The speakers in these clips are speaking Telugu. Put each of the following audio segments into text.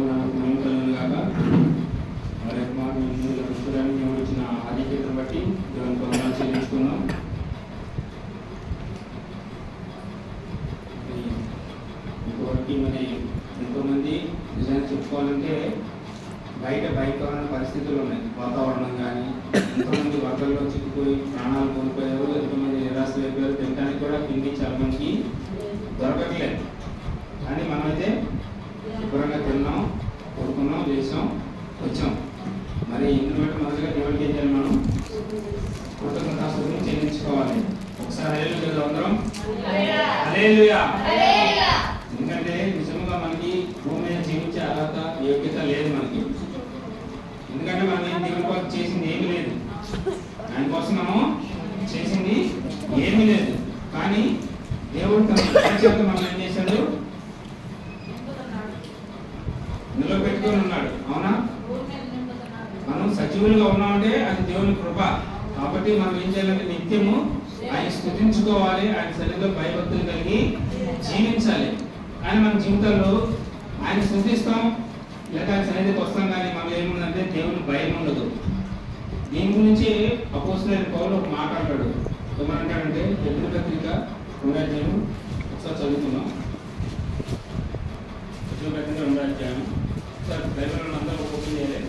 నామమునకు మహిమ కలుగును గాక. మరి మాకు ఇందులో పుస్తకాన్ని వచ్చిన ఆధిక్యతను బట్టి దేవుని వందనాలు చెల్లించుకున్నాం. ఇంకొకటి మరి ఎంతోమంది నిజంగా చెప్పుకోవాలంటే బయట భయంకరమైన పరిస్థితులు ఉన్నాయి. వాతావరణం కానీ ఎంతోమంది వరదల్లో చిక్కుపోయి ప్రాణాలు కోల్పోయారు, ఎంతోమంది నిరాశలు అయిపోయారు. తినడానికి కూడా తిండి చాలా మందికి దొరకట్లేదు. కానీ మనమైతే శుభ్రంగా తిన్నాం, కొడుకున్నాం, చేసాం, వచ్చాం. మరి ఇందులో బట్టి మొదటిగా దేవుడికి ఏం చేయాలి? మనం కృతజ్ఞతాస్తుతులు చెల్లించుకోవాలి. ఒకసారి హల్లెలూయా అందరం. హల్లెలూయా. ఎందుకంటే నిజంగా మనకి భూమి మీద జీవించే అర్హత యోగ్యత లేదు మనకి. ఎందుకంటే మనం దేవుని కోసం చేసింది ఏమీ లేదు, ఆయన కోసం మనం చేసింది ఏమీ లేదు. కానీ దేవుడు తన చేత మనం ఏం చేశాడు? నిలబెట్టుకొని ఉన్నాడు. అవునా? మనం సజీవులుగా ఉన్నామంటే అది దేవుని కృప. కాబట్టి మనం ఏం చేయాలంటే నిత్యము ఆయన స్తుతించుకోవాలి, ఆయన సన్నిధిలో భయభక్తులు కలిగి జీవించాలి. ఆయన మన జీవితాల్లో ఆయన స్తుతిస్తాం, లేక ఆయన సన్నిధికి వస్తాం. కానీ మనలో ఏముందంటే దేవుని భయం ఉండదు. దీని గురించి అపోస్తలుడైన పౌలు ఒక మాట అంటాడు. ఏమంటాడంటే ఎబ్రీ పత్రిక 2వ అధ్యాయం ఒకసారి చదువుతున్నాం. ఎబ్రీ పత్రిక 2వ అధ్యాయం ఒకసారి బైబిల్ అందరూ ఓపెన్ చేయలేదు.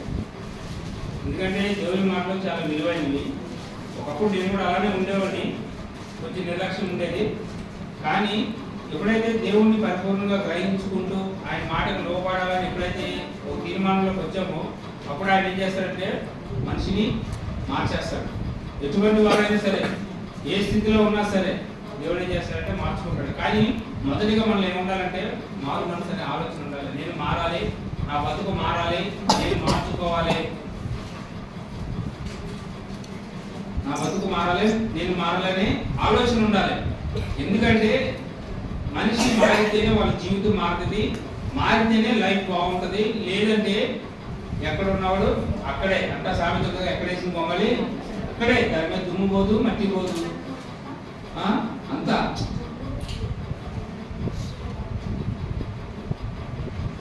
ఎందుకంటే దేవుని మాటలు చాలా విలువైనవి. ఒకప్పుడు నేను కూడా అలానే ఉండేవాడిని, కొంచెం నిర్లక్ష్యం ఉండేది. కానీ ఎప్పుడైతే దేవుణ్ణి పరిపూర్ణంగా గ్రహించుకుంటూ ఆయన మాటకు లోపడాలని ఎప్పుడైతే ఒక తీర్మానంలోకి వచ్చామో అప్పుడు ఆయన ఏం చేస్తాడంటే మనిషిని మార్చేస్తాడు. ఎటువంటి వారైనా సరే, ఏ స్థితిలో ఉన్నా సరే దేవుడు ఏం చేస్తాడంటే మార్చుకుంటాడు. కానీ మొదటిగా మనం ఏముండాలంటే మారు మనసు అనే ఆలోచన ఉండాలి. నేను మారాలి, నా బతుకు మారాలి, నేను మార్చుకోవాలి, నా బతుకు మారాలి, నేను మారాలనే ఆలోచన ఉండాలి. ఎందుకంటే మనిషి మారితేనే వాళ్ళ జీవితం మారుతుంది, మారితేనే లైఫ్ బాగుంటుంది. లేదంటే ఎక్కడ ఉన్నవాడు అక్కడే అంతా సామెతగా ఎక్కడేసిన పొంగలి అక్కడే, దాని మీద దుమ్ము పోదు, మట్టి పోదు, అంతా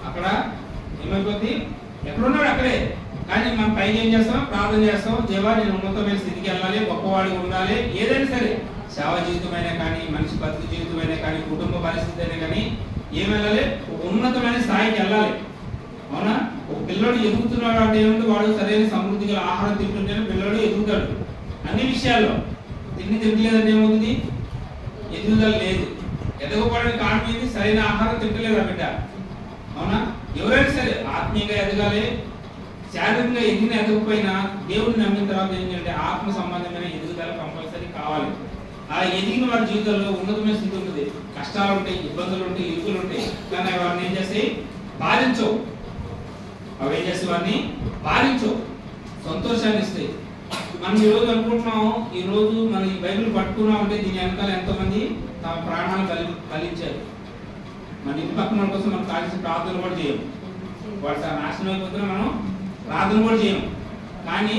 అక్కడ ఏమైపోద్ది, ఎక్కడున్నాడు అక్కడే. కానీ మనం పైకి ఏం చేస్తాం? ప్రార్థన చేస్తాం, దేవా నేను ఉన్నతమైన స్థితికి వెళ్ళాలి, గొప్పవాడిగా ఉండాలి. ఏదైనా సరే సేవ జీవితమైనా కానీ, మనిషి బతుకు జీవితమైనా కానీ, కుటుంబ పరిస్థితి అయినా కానీ ఏం వెళ్ళాలి? ఉన్నతమైన స్థాయికి వెళ్ళాలి. అవునా? ఒక పిల్లడు ఎదుగుతున్నాడు అంటే ఏముంది? వాడు సరైన సమృద్ధి గల ఆహారం తింటుంటేనే పిల్లడు ఎదుగుతాడు. అన్ని విషయాల్లో తిండి తింటలేదంటే ఏమవుతుంది? ఎదుగుదల లేదు. ఎదగకపోవడానికి కారణం ఏంటి? సరైన ఆహారం తింటలేదు ఆ బిడ్డ. అవునా? ఎవరైనా సరే ఆత్మీయంగా ఎదగాలి. శారీరకంగా ఎదగకపోయినా దేవుడిని నమ్మిన తర్వాత ఏంటంటే ఆత్మ సంబంధమైన ఎదుగుదల కంపల్సరీ కావాలి. ఆ ఎదిగిన వారి జీవితంలో ఉన్నతమైన స్థితి ఉంటుంది. కష్టాలు ఉంటాయి, ఇబ్బందులు ఉంటాయి, ఇరుకులు ఉంటాయి. కానీ వారిని ఏం చేస్తాయి? బాధించవు. అవి ఏం చేస్తే వారిని బాధించవు, సంతోషాన్ని ఇస్తాయి. మనం ఈరోజు అనుకుంటున్నాం, ఈరోజు మనం ఈ బైబిల్ పట్టుకున్నాం అంటే దీని వెనకాల ఎంతోమంది తమ ప్రాణాలు కలిగించారు. మన ఇంటి పక్కన కోసం మనం కాల్సిన ప్రార్థనలు కూడా చేయం. వాడు నాశనం అయిపోతున్నా మనం ప్రార్థన కూడా చేయం. కానీ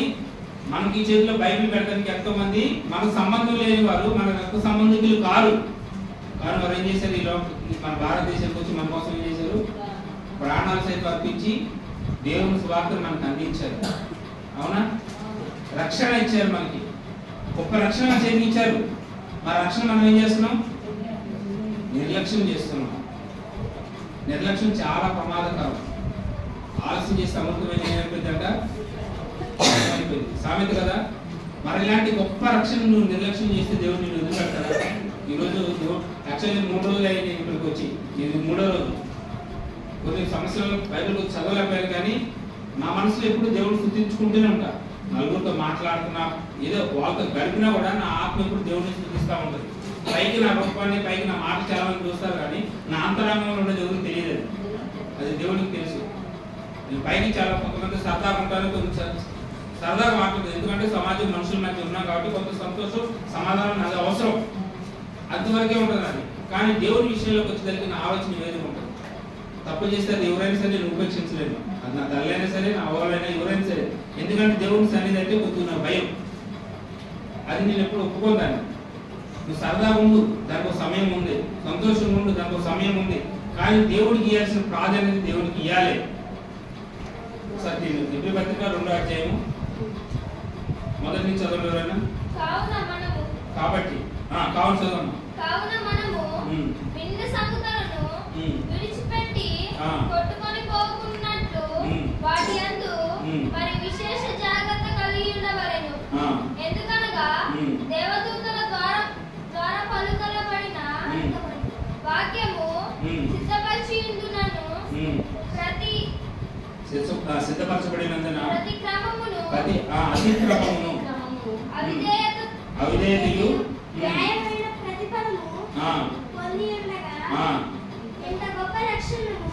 మనకి ఈ చేతిలో బైబిల్ పెట్టడానికి ఎంతో మంది మనకు సంబంధం లేని వారు, మన రక్త సంబంధికులు కారు. కానీ వారు ఏం చేశారు? ఈ మన భారతదేశానికి వచ్చి మన కోసం ఏం చేశారు? ప్రాణాలు సైతం అర్పించి దేవుని సువార్తను మనకు అందించారు. అవునా? రక్షణ ఇచ్చారు, మనకి గొప్ప రక్షణ చేయించారు. మన రక్షణ మనం ఏం చేస్తున్నాం? నిర్లక్ష్యం చేస్తున్నాం. నిర్లక్ష్యం చాలా ప్రమాదకరం. ఆలస్యం చేస్తే అమృతమైన ఏమైపోయిందంట? సామెత కదా. మరి ఇలాంటి గొప్ప రక్షణ నువ్వు నిర్లక్ష్యం చేస్తే దేవుడు నేను వదిలిపెడతాడా? ఈరోజు యాక్చువల్లీ 3 రోజులు అయింది ఇక్కడికి వచ్చి, ఇది 3వ రోజు. కొన్ని సమస్యలు బైబిల్ చదవలేకపోయారు, కానీ నా మనసులో ఎప్పుడు దేవుడు స్తుతించుకుంటూనే ఉంటా. నలుగురితో మాట్లాడుతున్నా, ఏదో వాళ్ళతో గడిపినా కూడా నా ఆత్మ ఎప్పుడు దేవుడిని స్తుతిస్తూ ఉంటుంది. పైకి నా గొప్పని, పైకి నా మాట చాలా మంది చూస్తారు, కానీ నా అంతరంగంలో ఉండే దేవుడికి తెలియదు. అది దేవుడికి తెలుసు. నేను పైకి చాలా కొంతమంది సరదాగా ఉంటారు, కొంచెం సరదాగా మాట్లాడుతుంది. ఎందుకంటే సమాజం మనుషుల మధ్య ఉన్నాం కాబట్టి కొంత సంతోషం, సమాధానం అది అవసరం, అంతవరకే ఉంటుంది అది. కానీ దేవుడి విషయంలోకి వచ్చేసరికి నా ఆలోచన వేరే ఉంటుంది. తప్పు చేస్తే అది ఎవరైనా సరే నేను ఉపేక్షించలేను. అది నా తల్లైనా సరే, నా వాళ్ళైనా, ఎవరైనా సరే. ఎందుకంటే దేవుని సన్నిధి అంటే కొద్దిగా నా భయం. అది నేను ఎప్పుడు ఒప్పుకోదాన్ని. నువ్వు సరదాగా ఉండు, దానికి ఒక సమయం ఉంది. సంతోషంగా ఉండు, దానికి ఒక సమయం ఉంది. కానీ దేవుడికి ఇవ్వాల్సిన ప్రాధాన్యత దేవుడికి ఇవ్వాలి. సత్యం. హెబ్రీ పత్రిక 2వ అధ్యాయము మొదటి నుంచి చదవండి ఎవరైనా. కాబట్టి కావున చదవమ్మా. కావున మనము విన్న సంగతులను విడిచిపెట్టి కొట్టుకొని పోకున్నట్లు వాటి యందు మరి విశేష జాగ్రత్త కలిగి ఉండవలెను. ఎందుకనగా దేవదూతల ద్వారా పలుకబడిన వాక్యము సిద్ధపరచబడినందున ప్రతి అతిక్రమమును అవిధేయతయు న్యాయమైన ప్రతిఫలము పొంది ఉండగా ఎంత గొప్ప రక్షణను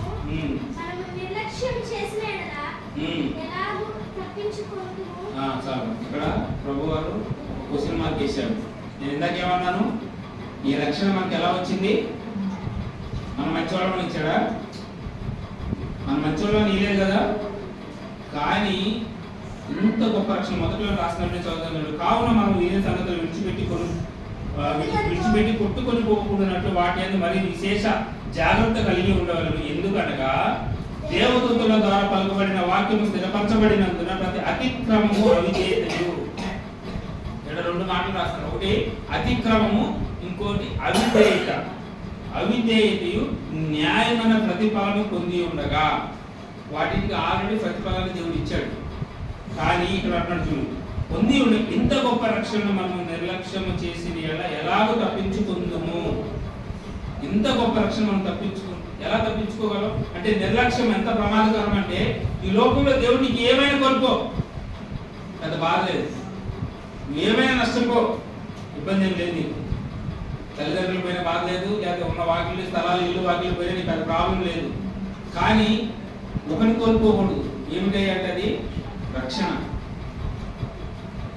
మనము నిర్లక్ష్యం చేసిన ఎడల ఎలాగూ తప్పించుకుంటుము. చాలు. ఇక్కడ ప్రభువారు క్వశ్చన్ మార్క్ వేశాడు. నేను ఇందాక ఏమన్నాను, ఈ రక్షణ మనకి ఎలా వచ్చింది? మన మంచివాళ్ళని ఇచ్చాడా? మన మంచివాళ్ళని ఇలేదు కదా. కానీ ఇంత గొప్ప రక్షణ మొదట్లో రాసినప్పుడు చదువుతున్నాడు. కావున మనం ఏ సంగతులు విడిచిపెట్టి కొట్టుకొని పోకూడనట్టు వాటి అందు మరి విశేష జాగ్రత్త కలిగి ఉండవలను. ఎందుకనగా దేవదూతల ద్వారా పలుకబడిన వాక్యము స్థిరపరచబడినందున ప్రతి అతిక్రమము అవిధేయతయు. ఇక్కడ 2 మాటలు రాస్తాను. ఒకటి అతిక్రమము, ఇంకోటి అవిధేయత. అవిధేయతయు న్యాయమైన ప్రతిఫలము పొంది ఉండగా, వాటికి ఆల్రెడీ ప్రతిఫలాన్ని దేవుడు ఇచ్చాడు. కానీ ఇక్కడ అంటున్నాడు చూడు, పొంది ఉండి ఇంత గొప్ప రక్షణను మనం నిర్లక్ష్యము చేసి ఎలాగో తప్పించుకుందుము. ఇంత గొప్ప రక్షణ మనం ఎలా తప్పించుకోగలం అంటే, నిర్లక్ష్యం ఎంత ప్రమాదకరం అంటే, ఈ లోకంలో దేవుడు నీకు ఏమైనా కోల్పో, పెద్ద బాధ లేదు. ఏమైనా నష్టపో, ఇబ్బంది ఏం లేదు. నీకు తల్లిదండ్రుల పైన బాధ లేదు, లేదా ఉన్న వాకిలు స్థలాలు ఇల్లు వాకిలు పైన నీకు పెద్ద ప్రాబ్లం లేదు. కానీ ఒకరిని కోల్పోకూడదు. ఏమిటంటే అది రక్షణ.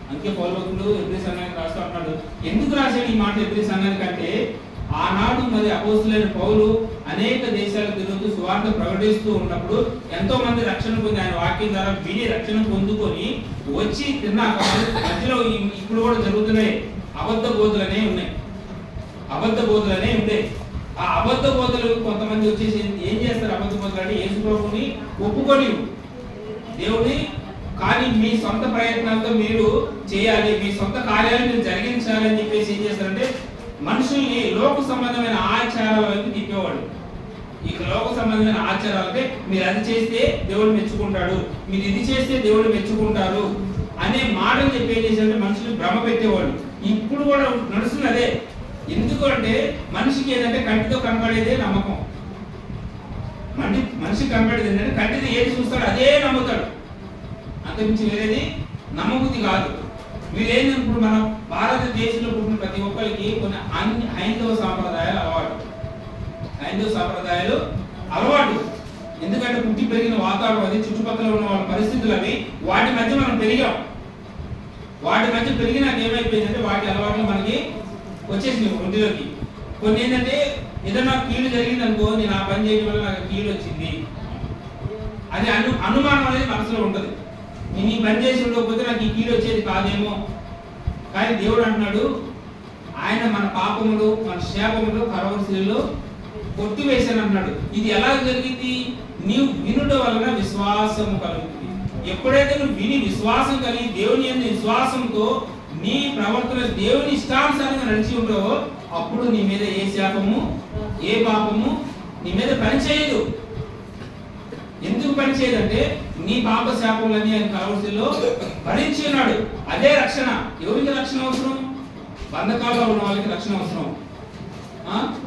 అందుకే పౌలు ఎబ్రీ సంఘానికి రాస్తూ అంటున్నాడు. ఎందుకు రాశాడు ఈ మాట ఎబ్రీ సంఘానికి అంటే, ఆనాడు మరి అపోస్తులైన పౌలు అనేక దేశాలకు తిరుగుతూ సువార్త ప్రకటిస్తూ ఉన్నప్పుడు ఎంతో మంది రక్షణ పొంది ఆయన వాక్యం ద్వారా విని రక్షణ పొందుకొని వచ్చి తిన్నాక మధ్యలో ఇప్పుడు కూడా జరుగుతున్నాయి అబద్ధ బోధలనే ఉన్నాయి. ఆ అబద్ధ బోధలు కొంతమంది వచ్చేసి ఏం చేస్తారు? అబద్ధ బోధలు అంటే యేసు ప్రభువుని ఒప్పుకొని దేవుని, కానీ మీ సొంత ప్రయత్నాలతో మీరు చేయాలి, మీ సొంత కార్యాలను మీరు జరిగించాలి అని చెప్పేసి ఏం చేస్తారంటే, మనుషుల్ని లోక సంబంధమైన ఆచారాల వైపు తిప్పేవాడు. ఇక లోక సంబంధమైన ఆచారాలకే మీరు అది చేస్తే దేవుడు మెచ్చుకుంటాడు, మీరు ఇది చేస్తే దేవుడు మెచ్చుకుంటారు అనే మాటలు చెప్పి ఏం చేశారంటే మనుషులు భ్రమ పెట్టేవాడు. ఇప్పుడు కూడా నడుస్తుంది అదే. ఎందుకు అంటే మనిషికి ఏదంటే కంటితో కనపడేదే నమ్మకం. మనిషి కనపడేది ఏంటంటే కంటితో ఏది చూస్తాడు అదే నమ్ముతాడు, అంతకుమించి వేరేది నమ్మబుద్ధి కాదు. మీరేంటి, ఇప్పుడు మన భారతదేశంలో పుట్టిన ప్రతి ఒక్కరికి కొన్ని హైందవ సాంప్రదాయాలు అలవాటు. ఎందుకంటే పుట్టి పెరిగిన వాతావరణం అది, చుట్టుపక్కల ఉన్న వాళ్ళ పరిస్థితులు అవి, వాటి మధ్య మనం పెరిగాం. వాటి మధ్య పెరిగినాక ఏమైపోయిందంటే వాటి అలవాట్లు మనకి వచ్చేసింది వృద్ధిలోకి. కొన్ని ఏంటంటే ఏదైనా కీడు జరిగింది అనుకో, నేను ఆ పని చేయడం వల్ల నాకు కీడు వచ్చింది అది అనుమానం అనేది మనసులో ఉంటుంది. నేను ఈ పని చేసి ఉండకపోతే నాకు ఈ కీడు వచ్చేది కాదేమో. కానీ దేవుడు అంటున్నాడు, ఆయన మన పాపములు మన శాపములు కలవరిశిలలో కొట్టివేశాను అన్నాడు. ఇది ఎలా జరిగింది? నీవు వినుట వలన విశ్వాసము కలుగుతుంది. ఎప్పుడైతే నువ్వు విని విశ్వాసం కలిగి దేవుని యందు విశ్వాసంతో నీ ప్రవర్తన దేవుని ఇష్టానుసారంగా నడిచి ఉంటావో, అప్పుడు నీ మీద ఏ శాపము ఏ పాపము నీ మీద పనిచేయదు. ఎందుకు పనిచేయదంటే నీ పాప శాపములన్నీ ఆయన కలవరిశిలలో భరించి ఉన్నాడు. అదే రక్షణ. ఎవరికి రక్షణ అవసరం? బంధకాల్లో ఉన్న వాళ్ళకి రక్షణ అవసరం,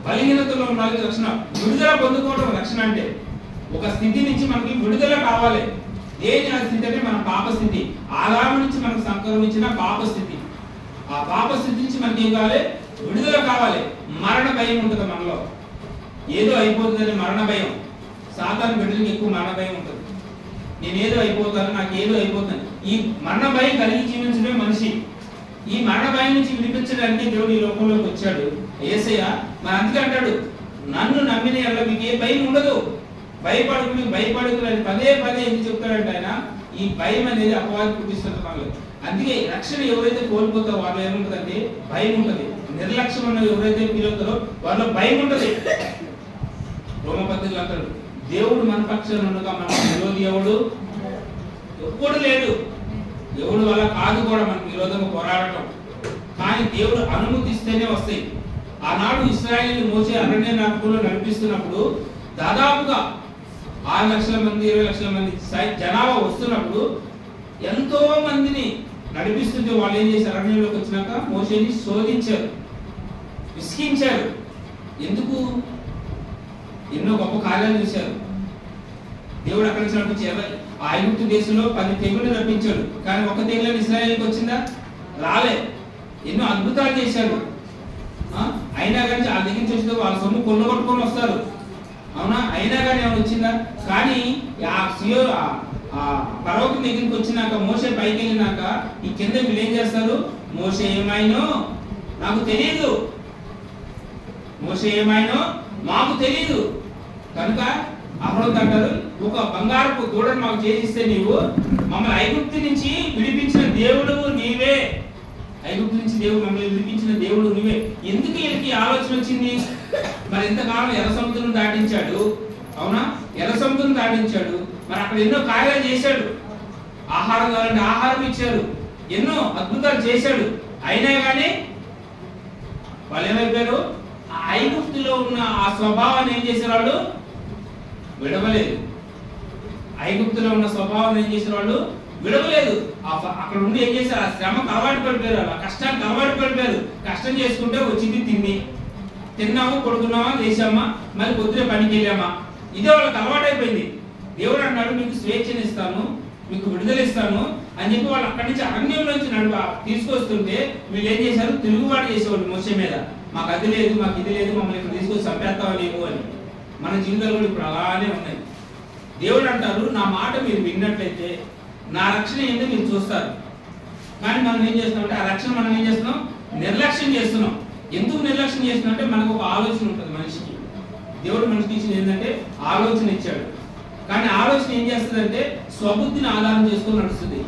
బలహీనతలో ఉన్న వాళ్ళకి రక్షణ. విడుదల పొందుకోవడం రక్షణ అంటే. ఒక స్థితి నుంచి మనకి విడుదల కావాలి. దేని ఆ స్థితి అంటే మన పాప స్థితి. ఆదాము నుంచి మనకు సంక్రమించిన పాప స్థితి. ఆ పాప స్థితి నుంచి మనకి ఏం కావాలి? విడుదల కావాలి. మరణ భయం ఉంటుంది మనలో, ఏదో అయిపోతుందని మరణ భయం. సాతాను బిడ్డలకి ఎక్కువ మరణ భయం ఉంటుంది. నేనేదో అయిపోతాను, నాకు ఏదో అయిపోతాను. ఈ మరణ భయం కలిగి జీవించడమే మనిషి. ఈ మరణ భయం నుంచి విడిపించడానికి దేవుడు ఈ లోకంలోకి వచ్చాడు. యేసయ్య మరి అందుకే అంటాడు, నన్ను నమ్మిన ఎడల మీకు ఏ భయం ఉండదు, భయపడుకుని అని పదే ఎందుకు చెప్తాడంటే ఆయన, ఈ భయం అనేది అపవాది పుట్టిస్తుంది మనలో. అందుకే రక్షణ ఎవరైతే కోల్పోతారో వాళ్ళు ఏముంటుందంటే భయం ఉంటుంది. నిర్లక్ష్యం అన్నది ఎవరైతే ఫీల్ అవుతారో వాళ్ళలో భయం ఉంటుంది. రోమపత్రికలు అంటాడు, దేవుడు మన పక్షాన ఉండగా మన విరోధి ఎవడు? ఒప్పుకోడు లేడు. దేవుడు వల్ల కాదు కూడా మనకు విరోధంగా పోరాడటం. కానీ దేవుడు అనుమతిస్తేనే వస్తాయి. ఆనాడు ఇశ్రాయేలు మోసే అరణ్య మార్గంలో నడిపిస్తున్నప్పుడు దాదాపుగా 6 లక్షల మంది 20 లక్షల మంది జనాభా వస్తున్నప్పుడు ఎంతో మందిని నడిపిస్తుంటే వాళ్ళు ఏం చేశారు? అరణ్యంలోకి వచ్చినాక మోసేని శోధించారు, విసిగించారు. ఎందుకు? ఎన్నో గొప్ప కార్యాలు చూశారు. దేవుడు అక్కడి నుంచి నడిపించారు. ఆ ఐగుప్తు దేశంలో 10 తెగులు రప్పించాడు, కానీ ఒక తెగులు ఇశ్రాయేలుకి వచ్చిందా? రాలే. ఎన్నో అద్భుతాలు చేశాడు. అయినా కానీ ఆ దగ్గర నుంచి వచ్చిందో వాళ్ళ సొమ్ము కొల్లగొట్టుకొని వస్తారు, అవునా? అయినా కానీ ఏమైనా వచ్చిందా? కానీ ఆ పర్వతం దగ్గరికి వచ్చినాక మోసే పైకి వెళ్ళినాక ఈ కింద వీళ్ళు ఏం చేస్తారు? మోసే ఏమైనో నాకు తెలియదు, మోసే ఏమైనో మాకు తెలియదు. కనుక అహరోన్ అంటారు, ఒక బంగారపు దూడను మాకు చేసిస్తే నీవు మమ్మల్ని ఐగుప్తు నుంచి విడిపించిన దేవుడు నీవే. ఐగుప్తు నుంచి దేవుడు మమ్మల్ని విడిపించిన దేవుడు నీవే. ఎందుకు వీళ్ళకి ఆలోచన వచ్చింది? మరి ఎంతకాలం ఎర్ర సముద్రం దాటించాడు, అవునా? ఎర్ర సముద్రం దాటించాడు. మరి అక్కడ ఎన్నో కార్యాలు చేశాడు. ఆహారం కావాలంటే ఆహారం ఇచ్చారు, ఎన్నో అద్భుతాలు చేశాడు. అయినా కానీ వాళ్ళు ఏమైపోయారు? ఆ ఐగుప్తులో ఉన్న ఆ స్వభావాన్ని ఏం చేసిన వాళ్ళు విడవలేదు. ఐగుప్తులో ఉన్న స్వభావాన్ని ఏం చేసిన వాళ్ళు విడవలేదు. అక్కడ ఉండి ఏం చేశారు? ఆ శ్రమకు అలవాటు పడిపోయారు, ఆ కష్టానికి అలవాటు పడిపోయారు. కష్టం చేసుకుంటే వచ్చింది తిన్నాము, పడుకున్నామా, లేచామా, మళ్ళీ పొద్దునే పనికి వెళ్ళామా, ఇదే వాళ్ళకి అలవాటు అయిపోయింది. దేవుడు అన్నాడు, మీకు స్వేచ్ఛను ఇస్తాను, మీకు విడుదల ఇస్తాను అని చెప్పి వాళ్ళు అక్కడి నుంచి అరణ్యంలోంచి తీసుకొస్తుంటే వీళ్ళు ఏం చేశారు? తిరుగుబాటు చేసేవాళ్ళు మోసే మీద. మాకు అది లేదు, మాకు ఇది లేదు, మమ్మల్ని ఇక్కడ తీసుకొచ్చి చంపేస్తావా లేవు అని. మన జీవితాలు కూడా ఇప్పుడు అలానే ఉన్నాయి. దేవుడు అంటారు, నా మాట మీరు విన్నట్లయితే నా రక్షణ ఏంటో మీరు చూస్తారు. కానీ మనం ఏం చేస్తున్నాం? ఆ రక్షణ మనం ఏం చేస్తున్నాం? నిర్లక్ష్యం చేస్తున్నాం. ఎందుకు నిర్లక్ష్యం చేస్తున్నాం అంటే మనకు ఒక ఆలోచన ఉంటుంది మనిషికి. దేవుడు మనిషికి ఇచ్చింది ఏంటంటే ఆలోచన ఇచ్చాడు. కానీ ఆలోచన ఏం చేస్తుందంటే స్వబుద్ధిని ఆధారం చేసుకొని నడుస్తుంది.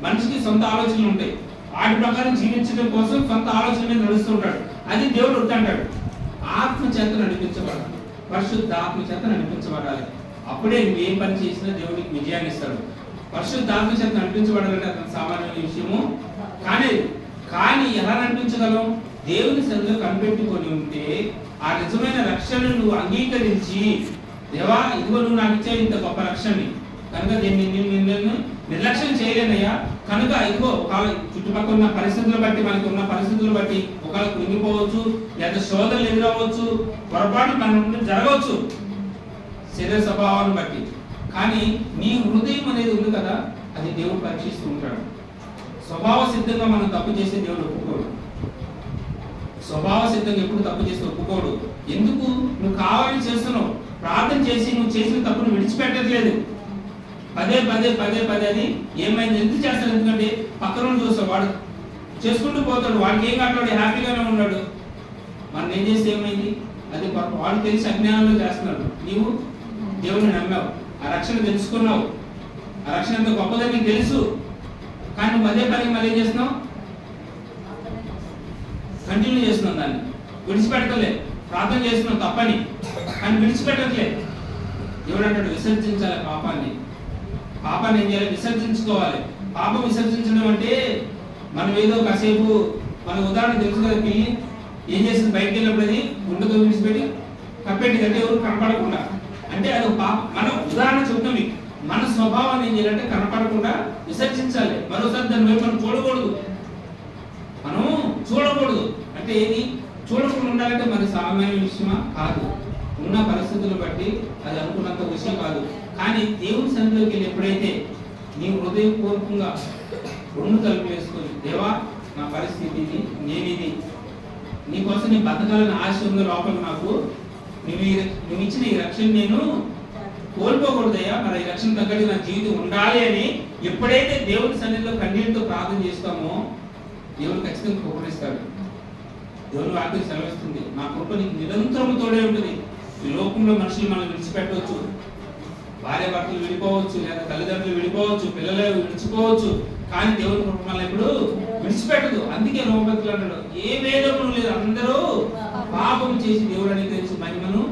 మనిషికి సొంత ఆలోచనలు ఉంటాయి, వాటి ప్రకారం జీవించడం కోసం సొంత ఆలోచన మీద నడుస్తుంటాడు. అది దేవుడు వద్దంటాడు. ఆత్మ చేత నడిపించబడాలి, పరిశుద్ధ ఆత్మ చేత నడిపించబడాలి. అప్పుడే నువ్వు ఏ పని చేసినా దేవుడికి విజయాన్ని ఇస్తాడు. పరిశుద్ధ ఆత్మ చేత నడిపించబడాలంటే అతను సామాన్య విషయము కానీ ఎలా నడిపించగలం? దేవుని సన్నిధిలో కనిపెట్టుకొని ఉంటే ఆ నిజమైన రక్షణను నువ్వు అంగీకరించి, దేవా ఇదిగో నువ్వు నాకు ఇచ్చే ఇంత గొప్ప రక్షణని, కనుక నిన్ను నిర్లక్ష్యం చేయలేనయ్యా. కనుక ఇదిగో ఒకవేళ చుట్టుపక్కల ఉన్న పరిస్థితులు బట్టి, మనకి ఉన్న పరిస్థితులు బట్టి ఒకవేళ కృంగిపోవచ్చు, లేదా శోధనలు ఎదురవచ్చు, పొరపాటు మన నుండి జరగవచ్చు శరీర స్వభావాన్ని బట్టి. కానీ నీ హృదయం అనేది ఉంది కదా, అది దేవుడు పరీక్షిస్తూ ఉంటాడు. స్వభావ సిద్ధంగా మనం తప్పు చేసే దేవుడు ఒప్పుకోడు. స్వభావ సిద్ధంగా ఎప్పుడు తప్పు చేస్తే ఒప్పుకోడు. ఎందుకు? నువ్వు కావాలని చేస్తున్నావు, ప్రార్థన చేసి నువ్వు చేసిన తప్పును విడిచిపెట్టట్లేదు. పదే పదే పదే పదే అది ఏమైంది? ఎందుకు చేస్తాడు? ఎందుకంటే పక్కన చూస్తాడు, వాడు చేసుకుంటూ పోతాడు, వాడికి ఏం కాట్లాడు, హ్యాపీగానే ఉన్నాడు. మనం ఏం చేస్తే ఏమైంది? అది వాడు తెలిసి అజ్ఞానంలో చేస్తున్నాడు. నీవు దేవుని నమ్మావు, ఆ రక్షణ తెలుసుకున్నావు, ఆ రక్షణ ఎంత గొప్పదని నీకు తెలుసు. కానీ నువ్వు అదే పని మళ్ళీ ఏం చేస్తున్నావు? కంటిన్యూ చేస్తున్నావు, దాన్ని విడిచిపెట్టలేదు. ప్రార్థన చేస్తున్నావు తప్పని, కానీ విడిచిపెట్టట్లేదు. దేవుడు అంటాడు విసర్జించాలి పాపాన్ని. పాపాన్ని ఏం చేయాలి? విసర్జించుకోవాలి. పాపం విసర్జించడం అంటే మనం ఏదో కాసేపు, మన ఉదాహరణ తెలుసు కదా, పిల్లి ఏం చేస్తుంది? బయటకు వెళ్ళినప్పుడు అది గుండెతో విడిచిపెట్టి కప్పెట్టి కంటే ఎవరు కనపడకుండా, అంటే అది ఒక పాపం. మనం ఉదాహరణ చెప్తాం. మన స్వభావాన్ని ఏం చేయాలంటే కనపడకుండా విసర్జించాలి. మరోసారి దాని వైపు మనం చూడకూడదు, మనం చూడకూడదు. అంటే ఏది? చూడకుండా ఉండాలంటే మరి సామాన్య విషయమా? కాదు. ఉన్న పరిస్థితులను బట్టి అది అనుకున్నంత విషయం కాదు. కానీ దేవుని సన్నిధిలోకి వెళ్ళి ఎప్పుడైతే నీ హృదయపూర్వకంగా 2 తలుపులు వేసుకొని, దేవా నా పరిస్థితి ఇది, నేను ఇది, నీకోసం నీ బతకాలని ఆశ ఉంది లోపల, నాకు నువ్వు ఇచ్చిన ఈ రక్షణ నేను కోల్పోకూడదయ్యా, మరి ఈ రక్షణ తగ్గట్టు నా జీవితం ఉండాలి అని ఎప్పుడైతే దేవుని సన్నిధిలో కన్నీటితో ప్రార్థన చేస్తామో దేవుడు ఖచ్చితంగా కృపణిస్తాడు. దేవుని వాక్యం సెలవిస్తుంది, నా కృప నీకు నిరంతరము తోడే ఉంటుంది. ఈ లోకంలో మనుషులు మనం విడిచిపెట్టవచ్చు, భార్య భర్తలు విడిపోవచ్చు, లేదా తల్లిదండ్రులు విడిపోవచ్చు, పిల్లలు విడిచిపోవచ్చు, కానీ దేవుని కృప మనల్ని ఎప్పుడు విడిచిపెట్టదు. అందుకే రోమపత్రులు అంటాడు, ఏ వేదములు లేదు, అందరూ పాపం చేసి దేవుడు అనుగ్రహించి మహిమను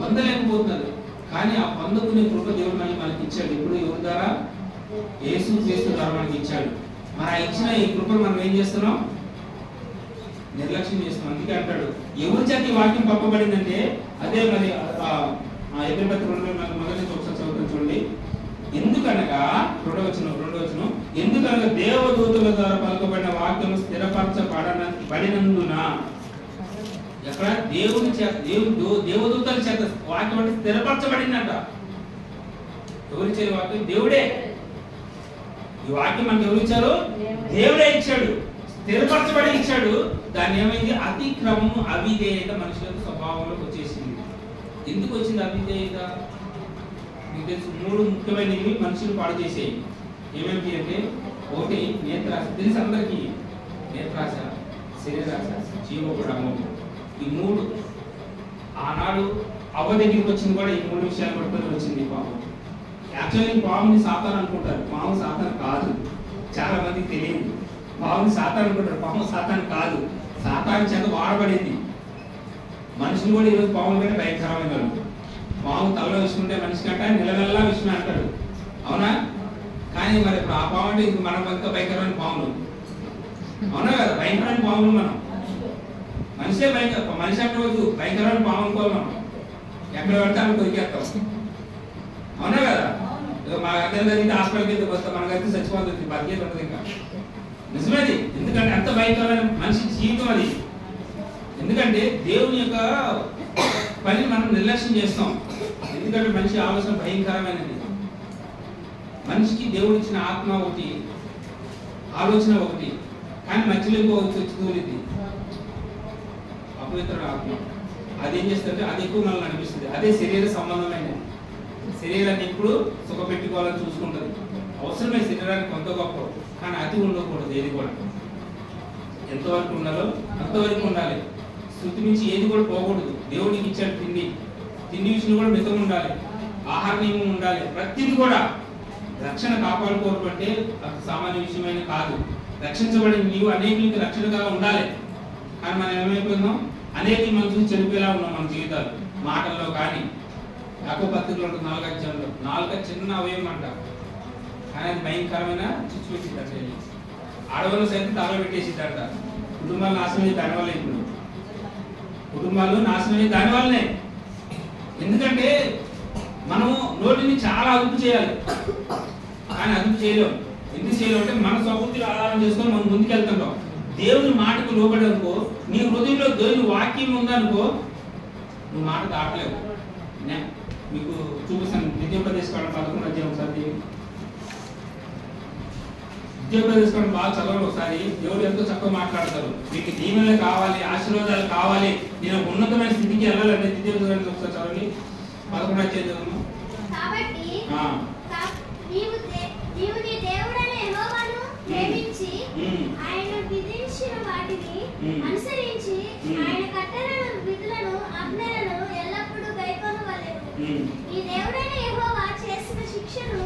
పొందలేకపోతున్నారు. కానీ ఆ పొందుకునే కృప దేవుడు మనకి ఇచ్చాడు. ఇప్పుడు ఎవరి ద్వారా? యేసు క్రీస్తు ద్వారా మనకి ఇచ్చాడు. మరి ఆ ఇచ్చిన ఈ కృపను మనం ఏం చేస్తున్నాం? నిర్లక్ష్యం చేస్తున్నాం. అందుకే అంటాడు, ఎవరి చేత ఈ వాక్యం పంపబడిందంటే అదే మరి ఎబ్రీ పత్రిక 2 మొదటి నుంచి ఒకసారి చదువుతాం చూడండి. ఎందుకనగా రెండో వచనం ఎందుకనగా దేవదూతల ద్వారా పలుకబడిన వాక్యం స్థిరపరచబడినందున, ఎక్కడ దేవుని చేత దేవదూతల చేత వాక్యం అంటే స్థిరపరచబడిందంట. ఎవరు ఇచ్చారు వాక్యం? దేవుడే. ఈ వాక్యం మనకు ఎవరు ఇచ్చారు? దేవుడే ఇచ్చాడు, స్థిరపరచబడి ఇచ్చాడు. దాన్ని ఏమైంది? అతిక్రమము అవిధేయత మనుషులకు స్వభావంలోకి వచ్చేసింది. ఎందుకు వచ్చింది అవిధేయత? మీకు తెలుసు, 3 ముఖ్యమైనవి మనుషులు పాడు చేసేవి. ఏమేమి అంటే, ఒకటి నేత్రాశ. తెలుసు అందరికీ, నేత్రాశ, శరీరాశ, జీవోపడము. ఈ 3 ఆనాడు అవ్వ దగ్గరికి వచ్చింది కూడా ఈ 3 విషయాలు పట్టుకొని వచ్చింది పాపం. యాక్చువల్లీ పాముని సాతాను అనుకుంటారు, పాము సాతాను కాదు. చాలా మందికి తెలియదు. పాముని సాతాను అనుకుంటారు, పాము సాతాను కాదు. సాతాను చేత వాడబడింది. మనుషులు కూడా ఈరోజు పాముల కంటే భయంకరమైన వాళ్ళు. పాము తలలో విషుకుంటే మనిషి కంటే నిలవెల్లా విషయం అంటారు, అవునా? కానీ మరి ఆ పాము అంటే ఇది మనం ఇంకా భయంకరమైన పాములు, అవునా కదా? భయంకరమైన పాములు మనం. మనిషే మనిషి అంటే రోజు భయంకరమైన పాము అనుకోవాలి మనం. ఎక్కడ పడితే అక్కడ దొరికేస్తాం, అవునా కదా? మా అర్థం జరిగితే హాస్పిటల్కి వెళ్తే వస్తాం, మనకైతే చచ్చిపోతుంది, బతికేది ఉంటుంది ఇంకా. నిజమేది. ఎందుకంటే అంత భయంకరమైన మనిషి జీవితం అది. ఎందుకంటే దేవుని యొక్క పని మనం నిర్లక్ష్యం చేస్తాం. ఎందుకంటే మనిషి ఆలోచన భయంకరమైనది. మనిషికి దేవుడు ఇచ్చిన ఆత్మ ఒకటి, ఆలోచన ఒకటి, కానీ మధ్యలో ఇంకో వచ్చి తూలిద్ది, అపవిత్ర ఆత్మ. అదేం చేస్తుంటే అది ఎక్కువ మనల్ని అనిపిస్తుంది. అదే శరీర సంబంధమైనది. శరీరాన్ని ఎప్పుడు సుఖపెట్టుకోవాలని చూసుకుంటుంది. అవసరమే శరీరానికి కొంత గొప్ప, కానీ అతి ఉండకూడదు. ఏది కూడా ఎంతవరకు ఉండాలో అంతవరకు ఉండాలి. శృతి నుంచి ఏది కూడా పోకూడదు. దేవుడికి ఇచ్చాడు తిండి విషయం కూడా మితం ఉండాలి, ఆహార నియమం ఉండాలి. ప్రతిదీ కూడా రక్షణ కాపాడుకోవాలంటే అది సామాన్య విషయమైన కాదు. రక్షించబడిన నీవు అనేకులకి రక్షణగా ఉండాలి. కానీ మనం ఏమైపోతున్నాం? అనేకులు మనం చూసి చెడిపోయేలా ఉన్నాం మన జీవితాలు, మాటల్లో. కానీ యాకోబు పత్రికలో ఉంటుంది 4వ అధ్యాయంలో, 4 చిన్న అవయవం అంట, కానీ అది భయంకరమైన చిచ్చు పెట్టిందంటే. ఆడవాళ్ళు సైతం తల పెట్టేసిద్దంట. కుటుంబాలు నాశనం దానివల్ల. ఇప్పుడు కుటుంబాలు నాశనం దానివల్లనే. ఎందుకంటే మనం నోటిని చాలా అదుపు చేయాలి, కానీ అదుపు చేయలేం. ఎందుకు చేయలేం అంటే మన స్వబుద్ధిని ఆధారం చేసుకొని మనం ముందుకెళ్తుంటాం. దేవుని మాటకు లోబడి అనుకో, నీ హృదయంలో దేవుని వాక్యం ఉందనుకో, నువ్వు మాట దాటలేవు. మీకు చూపిస్తాను. ద్వితీయోపదేశకాండం 11వ అధ్యాయం ఒకసారి. ద్వితీయోపదేశకాండం బాగా చదవండి ఒకసారి. దేవుడు ఎంతో చక్కగా మాట్లాడతారు. మీకు దీవెనలు కావాలి, ఆశీర్వాదాలు కావాలి, నేను ఉన్నతమైన స్థితికి వెళ్ళాలంటే ద్వితీయోపదేశకాండం ఒకసారి చదవండి. 11వ అధ్యాయం. కాబట్టి నీవు నీ దేవుడైన యెహోవాను ప్రేమించి ఆయన విధించిన వాటిని అనుసరించి ఆయన కట్టడలను, విధులను, ఆజ్ఞలను ఎల్లప్పుడూ గైకొనవలెను. నీ దేవుడైన యెహోవా చేసిన శిక్షను,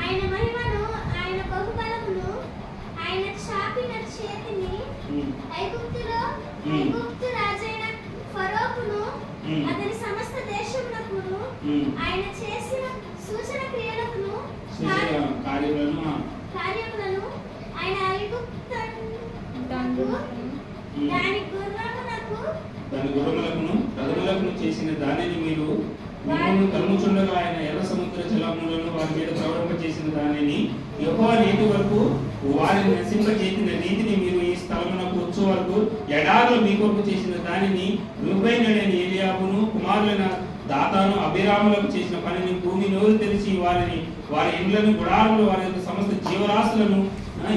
ఆయన మహిమను, ఆయన బహుబలమును, ఆయన చాపిన చేతిని, ఐగుప్తు రాజైన ఫరోకును అతని సమస్త దేశమునకును ఆయన చేసిన సూచన క్రియలను కార్యములను ఆయన ఐగుప్తునకు దాని గుర్రములకు చేసిన దానిని మీరు మిమ్మల్ని కలుముచుండగా ఆయన ఎర్ర సముద్ర జలములను వారి మీద ప్రవహింపజేసిన దానిని యెహోవా నేటి వరకు వారిని నశింపజేసిన రీతిని మీరు ఈ స్థలమునకు వచ్చు వరకు ఎడారులు మీ కొరకు చేసిన దానిని రూబేనుడైన ఏలియాబును కుమారులైన దాతాను అభిరాములకు చేసిన పనిని భూమి నోరు తెరిచి వారిని, వారి ఇండ్లను, గుడారులు, వారి యొక్క సమస్త జీవరాశులను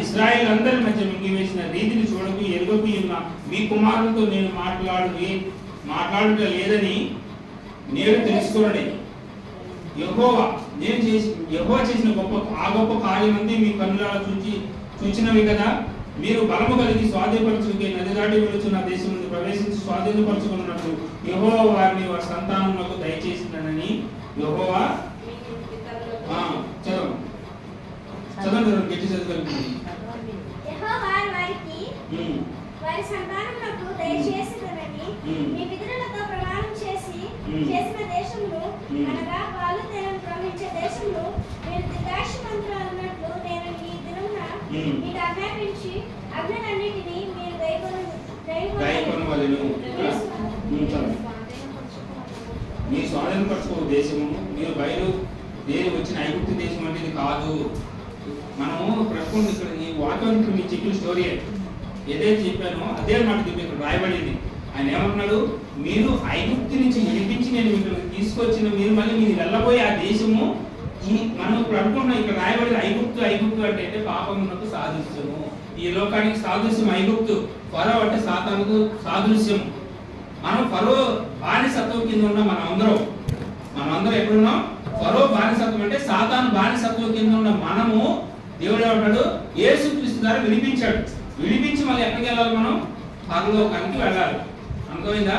ఇశ్రాయేలు అందరి మధ్య మింగివేసిన రీతిని చూడకు ఎరుగకు ఉన్న మీ కుమారులతో నేను మాట్లాడుట లేదని నేను తెలుసుకోండి. యెహోవా చేసిన గొప్ప కార్యమంది మీ కన్నులారా చూచినవి కదా. మీరు బలము కలిగి స్వాధీనపరచుకే నది దాటి వెళుచున్న దేశం నుండి ప్రవేశించి స్వాధీనపరచుకున్నట్లు యెహోవా వారిని వారి సంతానములకు దయచేసినని యెహోవా చదవండి గట్టి చదవగలుగుతుంది. యెహోవా వారి సంతానములకు దయచేసినని మీ పితరులతో ప్రమాణం చేసిన దేశంలో, అనగా పాలు తేనెలు ప్రవహించే దేశంలో మీరు ద్రాక్ష పంటలు అన్నట్లు ఆజ్ఞలన్నిటినీ మీరు గైకొనవలెను. మీ స్వాధీనపరచుకో దేశము మీరు బయలు దేని వచ్చిన ఐగుప్తు దేశం అనేది కాదు. మనము ప్రస్తుతం ఇక్కడ ఈ వాక్యం మీ చెప్పిన స్టోరీ ఏదైతే చెప్పానో అదే మాట ఇక్కడ రాయబడింది. ఆయన ఏమంటున్నాడు, మీరు ఐగుప్తు నుంచి విడిపించి నేను ఇక్కడికి తీసుకొచ్చిన మీరు మళ్ళీ మీరు వెళ్ళబోయే ఆ దేశము ఈ మనం ఇప్పుడు అనుకుంటున్నాం ఇక్కడ రాయబడింది ఐగుప్తు. ఐగుప్తు అంటే పాపమునకు సాదృశ్యము, ఈ లోకానికి సాదృశ్యం ఐగుప్తు. ఫరో అంటే సాతానుకు సాదృశ్యం. మనం ఫరో బానిసత్వం కింద ఉన్నాం. మనం అందరం ఎక్కడున్నాం? ఫరో బానిసత్వం అంటే సాతాను బానిసత్వం కింద ఉన్న మనము దేవుడు ఏమంటాడు, యేసుక్రీస్తు ద్వారా విడిపించి మళ్ళీ ఎక్కడికి వెళ్ళాలి? మనం పరలోకానికి వెళ్ళాలి. అర్థమైందా?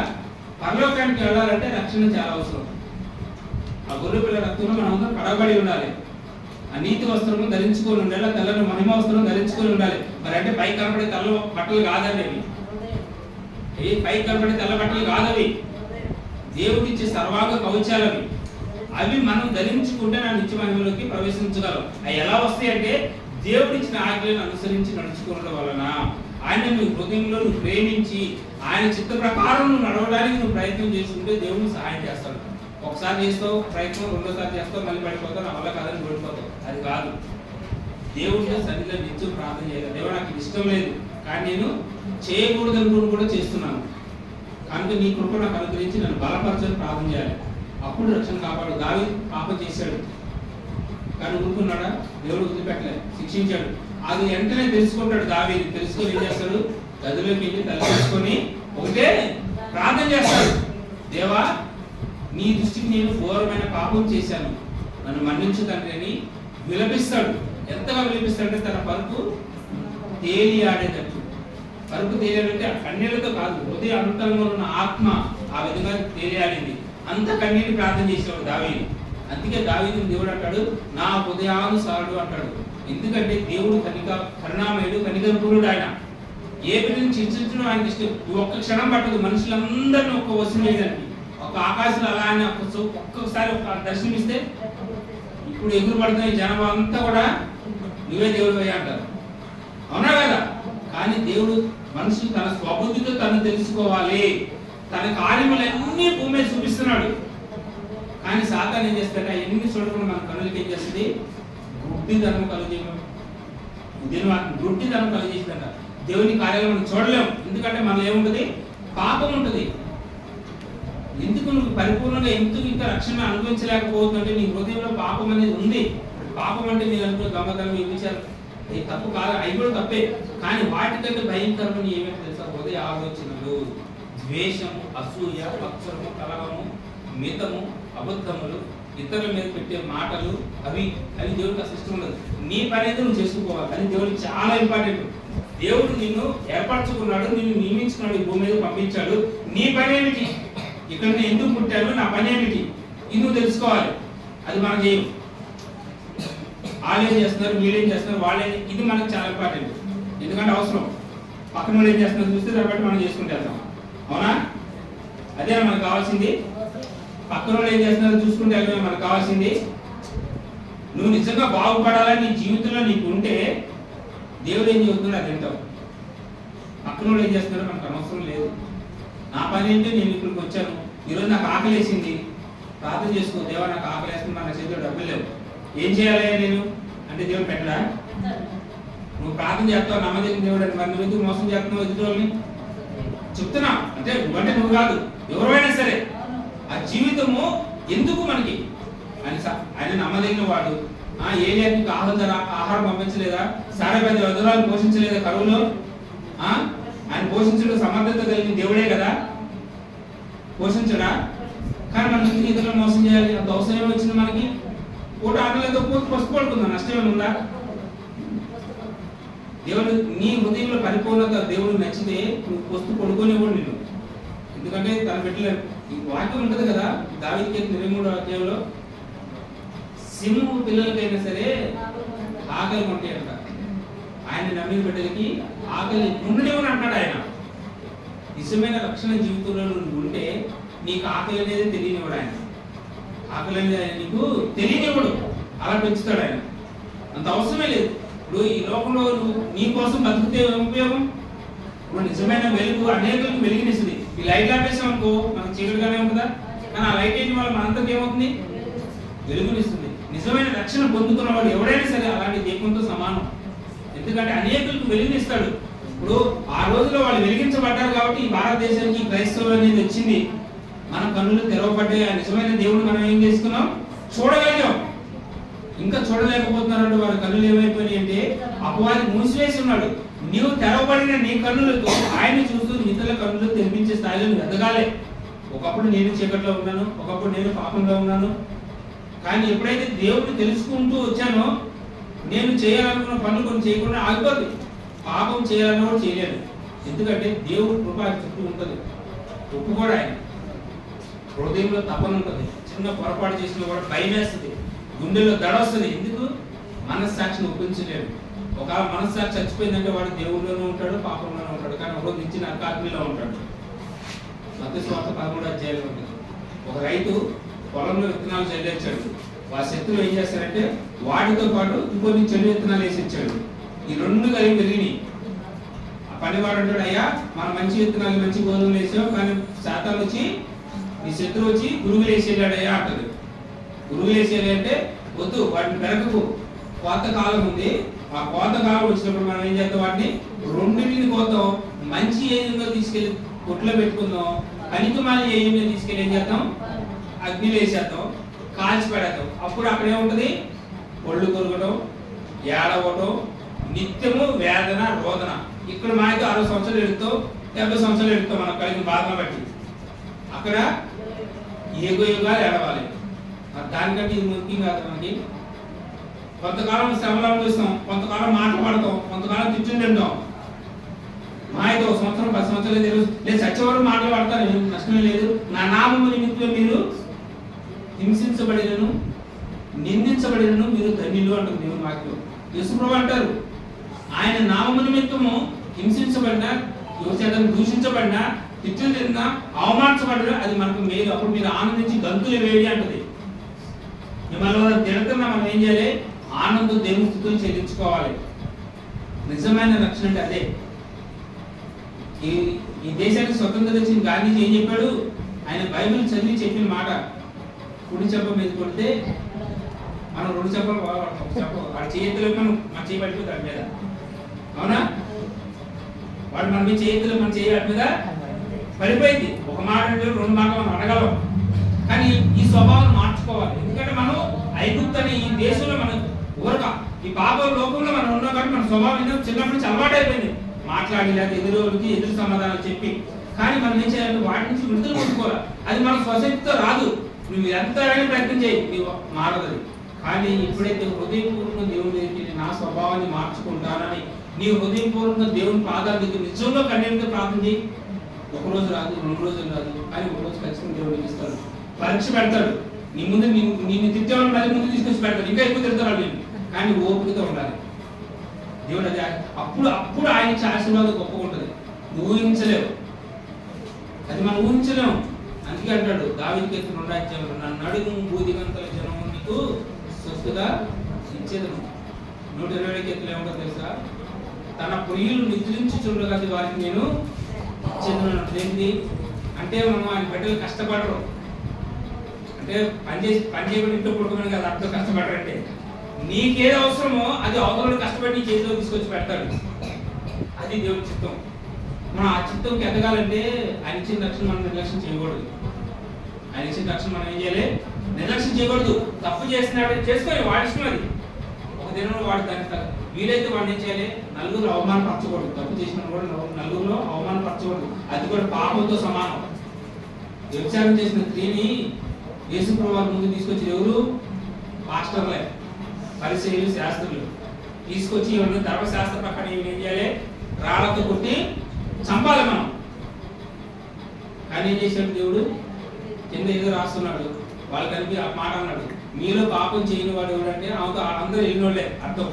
పరలోకానికి వెళ్ళాలంటే రక్షణ చాలా అవసరం. ఆ గొర్రె పిల్ల రక్తంలో మనం అందరం కడగబడి ఉండాలి. ఆ నీతి వస్త్రము ధరించుకొని ఉండాలి, తెల్లని మహిమ వస్త్రం ధరించుకొని ఉండాలి. మరి అంటే పై కనబడే తెల్ల బట్టలు కాదండి అవి. పై కనబడే తెల్ల బట్టలు కాదవి, దేవుడిచ్చే సర్వాంగ కవచాలవి. అవి మనం ధరించుకుంటే నా నిత్య మహిమలోకి ప్రవేశించగలం. అవి ఎలా వస్తాయి అంటే దేవుడిచ్చిన ఆజ్ఞలను అనుసరించి నడుచుకోవడం వలన, ఆయన నీ హృదయంలో నువ్వు ప్రేమించి ఆయన చిత్త ప్రకారం నువ్వు నడవడానికి నువ్వు ప్రయత్నం చేస్తుంటే దేవుడు సహాయం చేస్తాడు. ఒకసారి చేస్తావు ప్రయత్నం, రెండోసారి చేస్తావు, మళ్ళీ పడిపోతావు, నా వల్ల కాదని పడిపోతావు. అది కాదు. దేవుడితో సన్నిధిలో నిత్యం ప్రార్థన చేయాలి. దేవుడు నాకు ఇష్టం లేదు కానీ నేను చేయకూడదు అనుకుని కూడా చేస్తున్నాను కనుక నీ కృప నాకు అనుగ్రహించి నన్ను బలపరచని ప్రార్థన చేయాలి. అప్పుడు రక్షణ కాపాడు. దావీదు పాపం చేశాడు కానీ ఊరుకున్నాడా? దేవుడు వదిలిపెట్టలేదు, శిక్షించాడు. అది వెంటనే తెలుసుకుంటాడు దావీదు. తెలుసుకొని ఏం చేస్తాడు? గదిలోకి వెళ్ళి తలచేసుకొని ఒకటే ప్రార్థన చేస్తాడు, దేవా నీ దృష్టికి నేను ఘోరమైన పాపం చేశాను, నన్ను మన్నించు తండ్రి అని విలపిస్తాడు. ఎంతగా విలపిస్తాడంటే తన పరుపు తేలి ఆడేటట్టు. పరుపు తేలియాడంటే ఆ కన్నీళ్లతో కాదు, హృదయ అంతరంలో ఉన్న ఆత్మ ఆ విధంగా తేలియాడింది. అంత కన్నీరు ప్రార్థన చేసేవాడు దావీదు. అందుకే దావీదు దేవుడు అంటాడు నా హృదయానుసారుడు అంటాడు. ఎందుకంటే దేవుడు కరుణామయుడు, కనికరపూరుడు. ఆయన ఏ బిడ్డను చించడం ఆయనకి ఇష్టం. ఒక్క క్షణం పట్టదు మనుషులందరినీ ఒక్క వసూలు చేయడానికి. ఒక ఆకాశంలో అలా ఆయన ఒక్కొక్కసారి ఒక దర్శనమిస్తే ఇప్పుడు ఎగురు పడుతున్న జనాభా అంతా కూడా నువ్వే దేవుడు అయ్యా అంటారు. అవునా కదా? కానీ దేవుడు మనుషులు తన స్వబుద్ధితో తను తెలుసుకోవాలి. తన కార్యములన్నీ భూమి మీద చూపిస్తున్నాడు. కానీ సాతాను ఏం చేస్తాడు? ఎన్ని చూడకుండా మన కనులకి ఏం చేస్తుంది? గుడ్డితనం కలుగజేసిందంట. దేవుని కార్యాలు మనం చూడలేము. ఎందుకంటే మనలో ఏముంటుంది? పాపం ఉంటుంది. ఎందుకు నువ్వు పరిపూర్ణంగా ఎందుకు ఇంకా రక్షణ అనుభవించలేకపోతుందంటే నీ హృదయంలో పాపం అనేది ఉంది. పాపం అంటే మీరు అనుకున్న గమకం విచారం అది తప్పు కాదు, అవి కూడా తప్పే. కానీ వాటికంటే భయంకరమని ఏమేమి తెలుసా? హృదయ ఆలోచనలు, ద్వేషము, అసూయ, పక్షము, కలహము, మితము, అబద్ధములు, ఇతరుల మీద పెట్టే మాటలు, అవి దేవుడికి అసలు ఇష్టం ఉండదు. నీ పని అయితే నువ్వు చేసుకోవాలి. అది దేవుడికి చాలా ఇంపార్టెంట్. దేవుడు నిన్ను ఏర్పరచుకున్నాడు, నిన్ను నియమించుకున్నాడు, ఈ భూమి మీద పంపించాడు. నీ పని ఏమిటి? ఇక్కడ నేను ఎందుకు పుట్టాను, నా పని ఏమిటి? ఇది నువ్వు తెలుసుకోవాలి. అది మనం చేయం. వాళ్ళేం చేస్తున్నారు, వీళ్ళేం చేస్తున్నారు, వాళ్ళే, ఇది మనకు చాలా ఇంపార్టెంట్. ఎందుకంటే అవసరం. పక్కన వాళ్ళు ఏం చేస్తున్నారు చూస్తే దాన్ని బట్టి మనం చేసుకుంటే వెళ్తాం. అవునా? అదే మనకు కావాల్సింది. పక్కన వాళ్ళు ఏం చేస్తున్నారో చూసుకుంటే వెళ్ళడమే మనకు కావాల్సింది. నువ్వు నిజంగా బాగుపడాలని నీ జీవితంలో నీకు ఉంటే దేవుడు ఏం చెబుతున్నాడు అది వింటావు. పక్కన వాళ్ళు ఏం చేస్తున్నారో మనకు అనవసరం లేదు. నా పని ఏంటో నేను ఇక్కడికి వచ్చాను, ఈరోజు నాకు ఆకలేసింది, ప్రార్థన చేసుకో, దేవా నాకు ఆకలేస్తుంది, మన చేతిలో డబ్బులు లేవు, ఏం చేయాలి నేను అంటే దేవుడు పెట్టడా? నువ్వు ప్రార్థన చేస్తావు, నమ్మదగిన దేవుడు అని, మరి నువ్వు ఎందుకు మోసం చేస్తున్నావు ఎదుటి వాళ్ళని? చెప్తున్నా అంటే నువ్వంటే నువ్వు కాదు, ఎవరైనా సరే ఆ జీవితము ఎందుకు మనకి ఆయన నమ్మదగిన వాడు. ఏలియాకి ఆహారం పంపించలేదా? సాడే 10 వధురాలు పోషించలేదా కరువులో? ఆయన పోషించడం సమర్థత కలిగిన దేవుడే కదా, పోషించడా? కానీ మనం ఎందుకు ఇతరులను మోసం చేయాలి? అంత అవసరం వచ్చింది మనకి. పూట ఆకలితో పసుపు పడుకుందా, నష్టం ఉందా? దేవుడు నీ హృదయంలో పరిపూర్ణత దేవుడు నచ్చితే నువ్వు పసుపు పడుకోనివ్వడు నేను. ఎందుకంటే తన బిడ్డల వాక్యం ఉంటుంది కదా, దావీదుకి 23వ అధ్యాయంలో సింహము పిల్లలకైనా సరే ఆకలి ఉంటాయంట. ఆయన నమ్మిన బిడ్డలకి ఆకలి ఉండనివ్వని అంటాడు ఆయన. నిజమైన రక్షణ జీవితంలో నువ్వు ఉంటే నీకు ఆకలి అనేది తెలియనివ్వడు ఆయన. ఆకలి అనేది ఆయన నీకు తెలియనివ్వడు, అలా పెంచుతాడు ఆయన. అంత అవసరమే లేదు. ఇప్పుడు ఈ లోకంలో నువ్వు నీ కోసం బతికితే ఏం ఉపయోగం? ఇప్పుడు నిజమైన వెలుగు అనేకులకు వెలుగునిస్తుంది. ఈ లైట్ ఆపేసాం అనుకో మనకు చీకటిగానే ఉంటుందా? కానీ ఆ లైట్ వేయడం వల్ల మనందరికి ఏమవుతుంది? వెలుగునిస్తుంది. నిజమైన రక్షణ పొందుకున్న వాడు ఎవరైనా సరే అలాంటి దీపంతో సమానం. ఎందుకంటే అనేకులకు వెలుగునిస్తాడు. ఇప్పుడు ఆ రోజులో వాళ్ళు వెలిగించబడ్డారు కాబట్టి ఈ భారతదేశానికి క్రైస్తవులు అనేది వచ్చింది. మన కన్నులు తెరవబడ్డాయి. ఆ నిజమైన దేవుడు మనం ఏం చేసుకున్నాం? చూడగలిగాం. ఇంకా చూడలేకపోతున్నారంటే వారి కన్నులు ఏమైపోయినాయి అంటే అపవాది మూసివేసి ఉన్నాడు. నీవు తెరవబడిన నీ కన్నులతో ఆయన చూస్తూ ఇతరుల కన్నులు తెరిపించే స్థాయిలో నువ్వు ఎదగాలి. ఒకప్పుడు నేను చీకట్లో ఉన్నాను, ఒకప్పుడు నేను పాపంలో ఉన్నాను. కానీ ఎప్పుడైతే దేవుడిని తెలుసుకుంటూ వచ్చానో నేను చేయాలనుకున్న పనులు కొన్ని చేయకుండా ఆగిపోతుంది. పాపం చేయాలన్నా కూడా చేయలేదు. ఎందుకంటే దేవుడు కృప చుట్టూ ఉంటుంది. ఒప్పుకోడు ఆయన. హృదయంలో తపన ఉంటుంది. చిన్న పొరపాటు చేసినా కూడా భయం వేస్తుంది, గుండెల్లో దడ వస్తుంది. ఎందుకు? మనస్సాక్షిని ఒప్పించలేడు. ఒక మనస్సాక్షి చచ్చిపోయిందంటే వాడు దేవుడిలోనే ఉంటాడు, పాపంలోనే ఉంటాడు. కానీ ఒకరోజు ఇచ్చిన అకాత్మీలో ఉంటాడు. మత్తయి సువార్త 13వ అధ్యాయంలో ఉంటుంది. ఒక రైతు పొలంలో విత్తనాలు చల్లేర్చాడు. వాళ్ళ శత్రువు ఏం చేస్తారంటే వాటితో పాటు ఇంకొన్ని చెడు విత్తనాలు వేసి ఇచ్చాడు. ఈ రెండు కలిగి పెరిగినాయి. ఆ పనివాడు అంటాడు, అయ్యా మనం మంచి విత్తనాలు మంచి గోధుమలు వేసాం, కానీ శాతాలు వచ్చి ఈ శత్రువు వచ్చి గురువులు వేసేయాడయ్యా అంటారు. గురువులు వేసేయాలి అంటే వద్దు, వాటిని పెరగకు, కోత కాలం ఉంది. ఆ కోత కాలం వచ్చినప్పుడు మనం ఏం చేద్దాం? వాటిని రెండింటిని కోద్దాం. మంచి ఏజంగా తీసుకెళ్లి కొట్లో పెట్టుకుందాం. కనికమాలి ఏజంగా తీసుకెళ్లి ఏం చేద్దాం? అగ్నిలో వేసేద్దాం, కాల్చి పెడతాం. అప్పుడు అక్కడ ఏముంటది? ఒళ్ళు కొరగడం, ఏడవడం, నిత్యము వేదన, రోదన. ఇక్కడ మనకి 60 సంవత్సరాలు ఎడుతాం, 70 సంవత్సరాలు ఎడుతాం మనం కలిగిన బాధను బట్టి. అక్కడ యుగాలు ఏడవాలి. దానికంటే ఇది ముఖ్యం కాదు. మనకి కొంతకాలం శ్రమలు అనుభవిస్తాం, కొంతకాలం మాట్లాడతాం, కొంతకాలం తిట్టుని తింటాం. మా అయితే 1 సంవత్సరం 10 సంవత్సరాలు తెలుసు లేదు, సత్యవరం మాట్లాడతాను, నష్టమే లేదు. నా నామము నిమిత్తం మీరు హింసించబడినను నిందించబడినను మీరు ధన్యులు అంటుంది దేవుని వాక్యం. యేసుప్రభువు అంటారు, ఆయన నామము నిమిత్తము హింసించబడినా, యువచేతను దూషించబడినా, తిట్లు తిన్నా, అవమానించబడినా అది మనకు మేలు. అప్పుడు మీరు ఆనందించి గంతులు వేడి అంటది. మిమ్మల్ని తిడుతున్నా మనం ఏం చేయాలి? ఆనందం దేవుని స్థుతులు చెల్లించుకోవాలి. నిజమైన రక్షణ అంటే అదే. ఈ దేశానికి స్వతంత్రం వచ్చిన గాంధీజీ ఏం చెప్పాడు? ఆయన బైబిల్ చదివి చెప్పిన మాట, కుడి చెప్ప మీద కొడితే మనం 2 చెప్పలు వాడు చేతిలో మన చేయి పడిపోతుంది వాడి మీద. అవునా? వాడు మన మీద చేతిలో మన చేయి వాడి మీద పడిపోయింది. ఒక మాట అంటే 2 మాటలు మనం అడగలం. కానీ ఈ స్వభావం మార్చుకోవాలి. ఎందుకంటే మనం ఐగుప్తు అనే ఈ దేశంలో మనం ఊరక ఈ పాప లోకంలో మనం ఉన్నాం కాబట్టి మన స్వభావం చిన్నప్పటి నుంచి అలవాటు అయిపోయింది. మాట్లాడి లేదా ఎదురు సమాధానాలు చెప్పి. కానీ మనం ఏం చేయాలంటే వాటి నుంచి విడుదల పొందుకోవాలి. అది మన స్వశక్తితో రాదు. నువ్వు ఎంతైనా ప్రయత్నం చేయి, నువ్వు మారదు. కానీ ఎప్పుడైతే హృదయపూర్వకంగా దేవుని దగ్గరికి నా స్వభావాన్ని మార్చుకుంటానని నీ హృదయపూర్వకంగా దేవుని పాదాల దగ్గర నిజంగా కన్నీటితో ప్రార్థన చేయి. 1 రోజు రాదు, 2 రోజులు రాదు, కానీ 1 రోజు ఖచ్చితంగా దేవుడికి ఇస్తాడు. పరీక్ష పెడతాడు. నీ ముందు నిన్ను తిట్టేవాళ్ళు మళ్ళీ ముందు తీసుకొచ్చి పెడతాడు. ఇంకా ఎక్కువ తిడతాడు నేను. కానీ ఓపికతో ఉండాలి. దేవుడు అది అప్పుడు ఆయన ఆశీర్వాదం గొప్పగా ఉంటుంది. నువ్వు ఊహించలేవు, అది మనం ఊహించలేము. అందుకే అంటాడు దావీదుకి ఎత్తున 2వ అధ్యాయంలో, నన్ను అడుగు బూదిగంతల జనం నీకు స్వస్థగా ఇచ్చేదను. 120 ఎత్తులు ఏమంటో తెలుసా? తన ప్రియులు నిద్రించి చూడగా వారికి నేను ఇచ్చేదను. ఏంటి అంటే మనం ఆయన బిడ్డలు కష్టపడరు అంటే పని చేయకుండా ఇంట్లో పడుకోమని కదా అర్థం. కష్టపడరంటే నీకేది అవసరమో అది అవతల కష్టపడి చేతిలో తీసుకొచ్చి పెడతాడు. అది దేవుడి చిత్తం. మనం ఆ చిత్తంకి ఎదగాలంటే ఆయన ఇచ్చిన రక్షణ మనం నిర్లక్ష్యం చేయకూడదు. ఆయన ఇచ్చిన రక్షణ మనం ఏం చేయాలి? నిర్లక్ష్యం చేయకూడదు. తప్పు చేసినాడు చేసుకొని వాడి ఇష్టం అది. ఒక దినంలో వాడు దాన్ని వీలైతే వాడిని ఏం చేయాలి? నలుగురు అవమానపరచకూడదు. తప్పు చేసిన కూడా నలుగురిలో అవమానపరచకూడదు. అది కూడా పాపంతో సమానం. వ్యభిచారం చేసిన స్త్రీని యేసుప్రభువు ముందు తీసుకొచ్చి ఎవరు? పాస్టర్లే, పరిసయ్యులు, శాస్త్రులు తీసుకొచ్చి ఇవన్నీ ధర్మశాస్త్ర ప్రకారం ఏం చేయాలి? రాళ్లతో కొట్టి చంపాలి మనం. కానీ ఏం చేశాడు దేవుడు? కింద ఏదో రాస్తున్నాడు. వాళ్ళు కలిపి ఆ మాట అన్నాడు, మీలో పాపం చేయని వాడు ఎవడంటే అందరూ వెళ్ళినోళ్ళే అర్థం.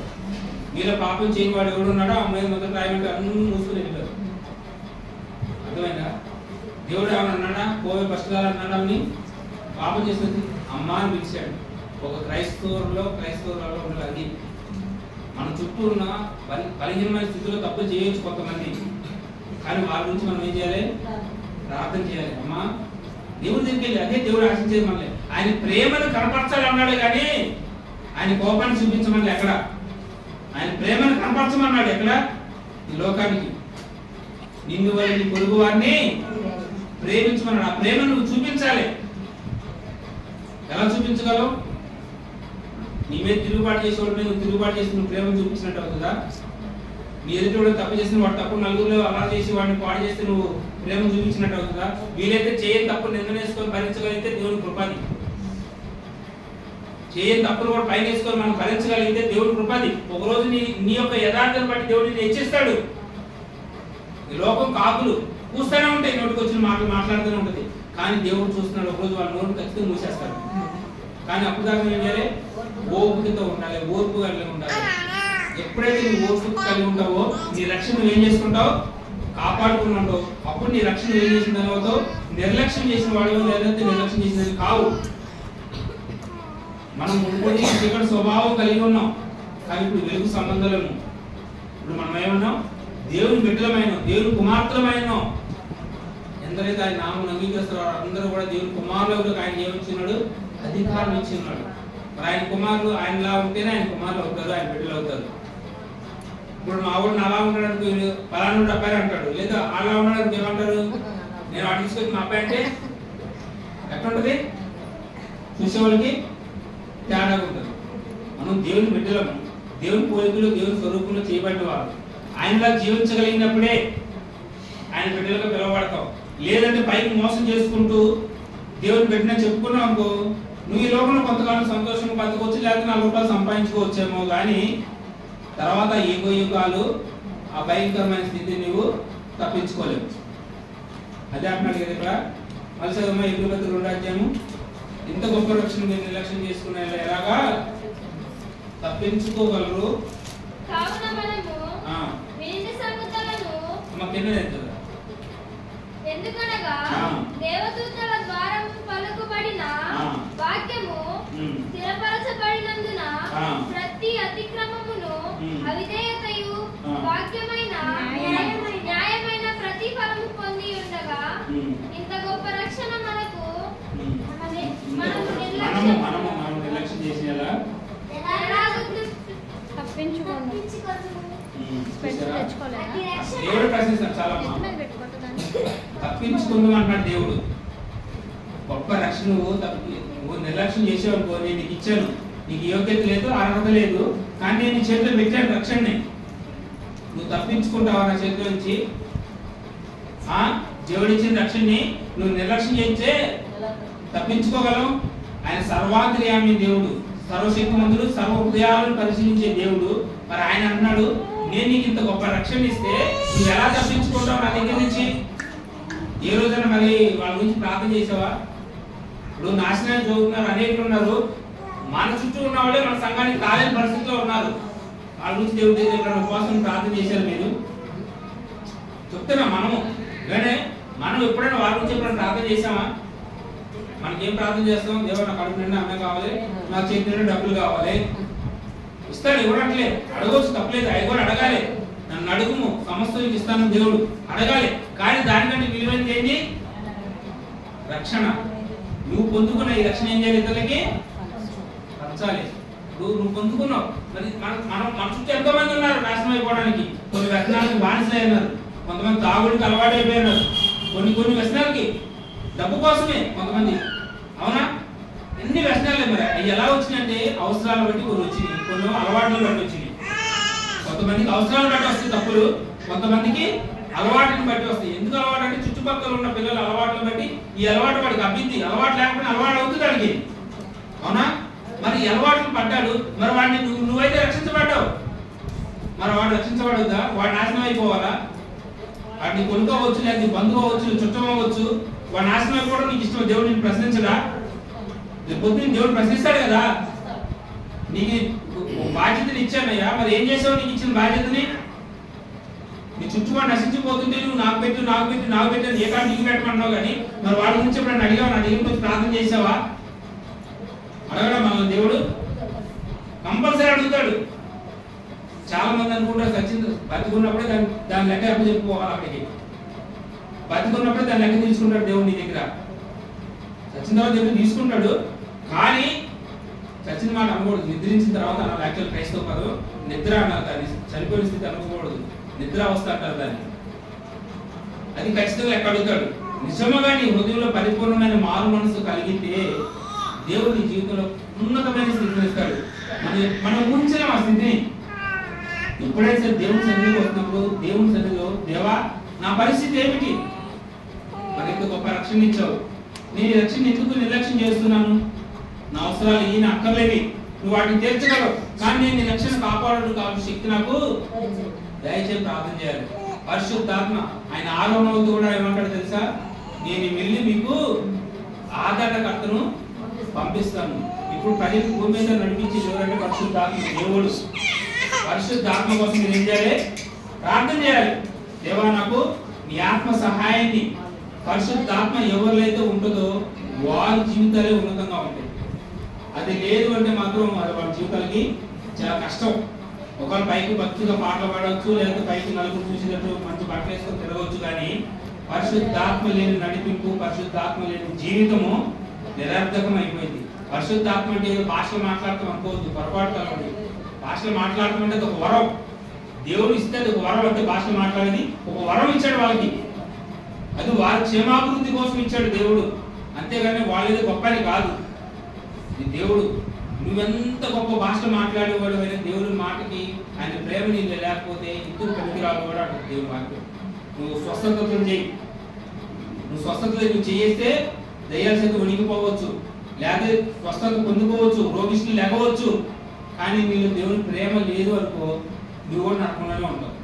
మీలో పాపం చేయని వాడు ఎవడు ఉన్నాడో ఆ మీద మొదటి రాయమంటే అన్ని మూసుకుని వెళ్ళిపోయారు. అర్థమైందా? దేవుడు ఏమన్నా అన్నాడా? పోవే పక్షురాలు అన్నాడా? అని పాపం చేస్తుంది అమ్మ అని పిలిచాడు. ఒక క్రైస్తవులలో ఉండాలి. అది మన చుట్టూ ఉన్న బలహీనమైన స్థితిలో తప్పులు చేయొచ్చు కొంతమంది, కానీ వాళ్ళ గురించి మనం ఏం చేయాలి? ప్రార్థన చేయాలి. అమ్మా దేవుడి దగ్గరికి వెళ్ళి అదే దేవుడు ఆశించేది మనల్ని. ఆయన ప్రేమను కనపరచాలి అన్నాడు కానీ ఆయన కోపాన్ని చూపించమని ఎక్కడ? ఆయన ప్రేమను కనపరచమన్నాడు ఎక్కడ? ఈ లోకానికి. నిన్ను వారి నీ పొరుగు వారిని ప్రేమించమన్నాడు. ఆ ప్రేమను నువ్వు చూపించాలి. ఎలా చూపించగలవు? నీ మీద తిరుగుబాటు చేసేవాడి మీద తిరుగుబాటు చేసి నువ్వు ప్రేమను చూపించినట్టు అవుతుందా? నీ ఎదుటి తప్పు చేసిన వాడు తప్పు నలుగురిలో అలా చేసి వాడిని పాడు చేస్తే నువ్వు ప్రేమను చూపించినట్టు అవుతుందా? వీలైతే చేయని తప్పు నిందనేసుకొని భరించగలిగితే దేవుని కృపది. చేయని తప్పులు కూడా పైన వేసుకొని మనం భరించగలిగితే దేవుని కృపది. ఒకరోజు నీ యొక్క యథార్థాన్ని బట్టి దేవుడిని హెచ్చిస్తాడు. ఈ లోకం కాకులు కూస్తూనే ఉంటాయి, నోటికి వచ్చిన మాటలు మాట్లాడుతూనే ఉంటుంది, కానీ దేవుడు చూస్తున్నాడు. ఒకరోజు వాళ్ళ నోటు ఖచ్చితంగా మూసేస్తాడు. కానీ అప్పుడు దాకా ఏం చేయాలి? ఓపికతో ఉండాలి, ఓర్పు కలిగి ఉండాలి. ఎప్పుడైతే నువ్వు ఓర్పు కలిగి ఉంటావో నీ రక్షణ నువ్వు ఏం చేసుకుంటావు? కాపాడుకుని ఉంటావు. అప్పుడు నీ రక్షణ ఏం చేసిన తర్వాత నిర్లక్ష్యం చేసిన వాడు లేదంటే నిర్లక్ష్యం చేసినది కావు. మనం మునుపటి చీకటి స్వభావం కలిగి ఉన్నాం, కానీ ఇప్పుడు వెలుగు సంబంధాలను. ఇప్పుడు మనం ఏమన్నాం? దేవుని బిడ్డలమైన, దేవుని కుమార్తెలమైన. ఎందరైతే ఆయన నామం అంగీకరిస్తారో అందరూ కూడా దేవుని కుమారులకు ఆయన ఏమిచ్చినాడు? అధికారం ఇచ్చి ఉన్నాడు. మరి ఆయన కుమారులు ఆయనలా ఉంటేనే ఆయన కుమారులు అవుతారు, ఆయన బిడ్డలు అవుతారు. ఇప్పుడు మా ఊరిని అలా ఉండడానికి పలానా అబ్బాయి అంటాడు, లేదా అలా ఉండడానికి ఏమంటారు? నేను వాటి తీసుకొచ్చి మా అబ్బాయి అంటే ఎట్లుంటది? చూసేవాళ్ళకి తేడాగా ఉంటుంది. మనం దేవుని బిడ్డలము, దేవుని పోలికలు దేవుని స్వరూపంలో చేయబడ్డ వారు. ఆయనలా జీవించగలిగినప్పుడే ఆయన బిడ్డలుగా పిలువబడతావు. లేదంటే పైకి మోసం చేసుకుంటూ దేవుని బిడ్డనే చెప్పుకున్నావు అనుకో, నువ్వు ఈ లోకంలో కొంతకాలం సంతోషంగా బతకొచ్చు, లేకపోతే 4 రూపాయలు సంపాదించుకోవచ్చేమో, కానీ తర్వాత యుగాలు ఆ భయంకరమైన స్థితిని నువ్వు తప్పించుకోలేవు. అదే అంటున్నాడు కదా ఇక్కడ. మళ్ళీ 22వ అధ్యాయము. ఇంత గొప్ప రక్షణ మీరు నిర్లక్ష్యం చేసుకునే ఎలాగా తప్పించుకోగలరు? ఎందుకనగా దేవదూతల ద్వారా పలుకుబడిన వాక్యము స్థిరపరచబడినందున ప్రతి అతిక్రమమును అవిధేయతయు వాక్యమైన న్యాయమైన ప్రతిఫలము పొంది ఉండగా ఇంత గొప్ప రక్షణ మనకు మనము నిర్లక్ష్యం చేసేలా దేవుడు ప్రశ్నిస్తాడు. చాలా తప్పించుకుందాం అంటాడు దేవుడు. గొప్ప రక్షణ నువ్వు నిర్లక్ష్యం చేసేవనుకో, నేను నీకు ఇచ్చాను, నీకు యోగ్యత లేదు, అర్హత లేదు, కానీ నేను నీ చేతిలో పెట్టాను రక్షణని. నువ్వు తప్పించుకుంటావా నా చేతిలో నుంచి? దేవుడు ఇచ్చిన రక్షణని నువ్వు నిర్లక్ష్యం చేస్తే తప్పించుకోగలవు? ఆయన సర్వాంతర్యామి దేవుడు, సర్వశక్తిమంతుడు, సర్వ హృదయాలను పరిశీలించే దేవుడు. మరి ఆయన అన్నాడు, నేను నీకు ఇంత గొప్ప రక్షణ ఇస్తే నువ్వు ఎలా తప్పించుకుంటావు నా దగ్గర నుంచి? ఏ రోజైనా మరి వాళ్ళ గురించి ప్రార్థన చేసావా? ఇప్పుడు నాశనాన్ని చదువుతున్నారు, అనేకులు ఉన్నారు. మన చుట్టూ ఉన్న వాళ్ళే మన సంఘానికి కాలేని పరిస్థితిలో ఉన్నారు. వాళ్ళ గురించి దేవుడి దగ్గర ఉపవాసం ప్రార్థన చేశారు మీరు? చెప్తున్నా మనము. కానీ మనం ఎప్పుడైనా వాళ్ళ గురించి ఎప్పుడైనా ప్రార్థన చేసామా? మనకేం ప్రార్థన చేస్తాం? దేవుడు నా కడుపు నిండా అన్నం కావాలి, నా చేతి నిండా డబ్బులు కావాలి. ఇస్తాడు, ఇవ్వడట్లే, అడగవచ్చు, తప్పలేదు. అవి కూడా అడగాలి. నన్ను అడుగుము, సమస్తం ఇస్తాను దేవుడు, అడగాలి. కానీ దానికంటే విలువైనది ఏంటి? రక్షణ. నువ్వు పొందుకున్న ఈ రక్షణ ఏం చేయాలి? ఇతరులకి పంచాలి. నువ్వు పొందుకున్నావు. మరి మన చుట్టూ ఎంతో మంది ఉన్నారు నాశనం అయిపోవడానికి. కొన్ని వ్యసనాలకు బానిసైనారు, కొంతమంది తాగుడికి అలవాటు అయిపోయినారు, కొన్ని వ్యసనాలకి డబ్బు కోసమే కొంతమంది. అవునా? ఎన్ని వ్యసనాలే. మరి అవి ఎలా వచ్చినాయంటే అవసరాలు బట్టి కొన్ని వచ్చినాయి, కొన్ని అలవాట్లు బట్టి వచ్చినాయి. కొంతమందికి అవసరాలు బట్టి వస్తాయి తప్పులు, కొంతమందికి అలవాటుని బట్టి వస్తాయి. ఎందుకు అలవాటు అంటే చుట్టుపక్కల ఉన్న పిల్లల అలవాట్లను బట్టి ఈ అలవాటు వాడికి అబ్బింది. అలవాటు లేకపోతే అలవాటు అవుతుంది వాడికి. అవునా? మరి ఈ అలవాట్లు పడ్డాడు, మరి వాడిని నువ్వైతే రక్షించబడ్డావు, మరి వాడు రక్షించబడద్దా? వాడు నాశనం అయిపోవాలా? వాడిని కొనుక్కోవచ్చు, లేదా బంధువు అవ్వచ్చు, చుట్టం అవ్వచ్చు, వాడు నాశనం అయిపోవడం నీకు ఇష్టం? దేవుడు నేను ప్రశ్నించడా? పొద్దున్న దేవుడు ప్రశ్నిస్తాడు కదా. నీకు బాధ్యతని ఇచ్చానయ్యా, మరి ఏం చేసావు? నీకు ఇచ్చిన బాధ్యతని నీ చుట్టుపక్కల నశించిపోతుంటే నువ్వు నాకు పెట్టు అని ఏ కాదు నీకు పెట్టమన్నావు. కానీ మరి వాళ్ళ గురించి ఎప్పుడైనా అడిగావు? నా దేవుడి గురించి ప్రార్థన చేసావా? అడగడం మన దేవుడు కంపల్సరీ అడుగుతాడు. చాలా మంది అనుకుంటారు సచిన్ బతుకున్నప్పుడే దాని లెక్క ఎప్పుడు చెప్పుకోవాలి, అక్కడికి బతుకున్నప్పుడే దాని లెక్క తీసుకుంటాడు దేవుడు నీ దగ్గర. చచ్చిన తర్వాత దేవుడు తీసుకుంటాడు, కానీ చచ్చిన మాట అనకూడదు. నిద్రించిన తర్వాత అన్నారు. యాక్చువల్ క్రైస్తవ కాదు, నిద్ర అన్నారు దాన్ని. చనిపోయిన స్థితి అనుకోకూడదు, నిద్ర అవస్థ అంటారు దాన్ని. అది ఖచ్చితంగా లెక్క అడుగుతాడు. నిజముగా నీ హృదయంలో పరిపూర్ణమైన మారు మనసు కలిగితే దేవుడు నీ జీవితంలో ఉన్నతమైన స్థితిని ఇస్తాడు. మనం ఊహించలేం ఆ స్థితిని. ఎప్పుడైతే సరే దేవుని సన్నిధికి వస్తున్నప్పుడు దేవుని సన్నిధిలో, దేవా నా పరిస్థితి ఏమిటి, మరి ఎంత గొప్ప రక్షణ ఇచ్చావు, నేను ఈ రక్షణ ఎందుకు నిర్లక్ష్యం చేస్తున్నాను, నా అవసరాలు ఈయన అక్కర్లేవి, నువ్వు వాటిని తీర్చగలవు, కానీ నేను నీ రక్షణ కాపాడడం కావాల్సిన శక్తి నాకు దయచేసి ప్రార్థన చేయాలి. పరిశుద్ధాత్మ ఆయన 6వ కూడా ఏమంటాడు తెలుసా, నేను వెళ్ళి మీకు ఆదరణకర్తను పంపిస్తాను. ఇప్పుడు ప్రజలకు భూమి మీద నడిపించి ఎవరంటే పరిశుద్ధాత్మ దేవుడు. పరిశుద్ధాత్మ కోసం నేను ఏం చేయాలి, ప్రార్థన చేయాలి. దేవా నాకు నీ ఆత్మ సహాయాన్ని. పరిశుద్ధాత్మ ఎవరిలైతే ఉంటుందో వారి జీవితాలే ఉన్నతంగా ఉంటాయి. అది లేదు అంటే మాత్రం అది వాళ్ళ జీవితాలకి చాలా కష్టం. ఒకళ్ళు పైకి భక్తిగా పాటలు పాడవచ్చు, లేకపోతే పైకి నలుగురు చూసినట్టు మంచి బట్టలు వేసుకొని తిరగవచ్చు, కానీ పరిశుద్ధాత్మ లేని నడిపింపు, పరిశుద్ధాత్మ లేని జీవితము నిరర్థకం అయిపోయింది. పరిశుద్ధాత్మ అంటే భాషలు మాట్లాడతాం అనుకోవద్దు, పొరపాటు కలవదు. భాషలు మాట్లాడటం అంటే ఒక వరం, దేవుడు ఇస్తే అది ఒక వరం. అంటే భాషలు మాట్లాడేది ఒక వరం ఇచ్చాడు వాళ్ళకి, అది వారి క్షేమాభివృద్ధి కోసం ఇచ్చాడు దేవుడు, అంతేగాని వాళ్ళేదో గొప్పని కాదు. ఇది దేవుడు. నువ్వెంత గొప్ప భాషలు మాట్లాడేవాడు అయినా దేవుడి మాటకి ఆయన ప్రేమ నీళ్ళు లేకపోతే ఇందుకు పనికిరాదు కూడా అంటాడు దేవుడి వాక్యం. నువ్వు స్వస్థతలు చేయి, నువ్వు స్వస్థతలు నువ్వు చేస్తే దయ్యాల చేత వణిగిపోవచ్చు, లేదా స్వస్థత పొందుకోవచ్చు, రోగిష్ఠులు లేకపోవచ్చు, కానీ నీళ్ళు దేవుని ప్రేమ లేదు అనుకో నువ్వు కూడా నడకుండానే ఉంటావు.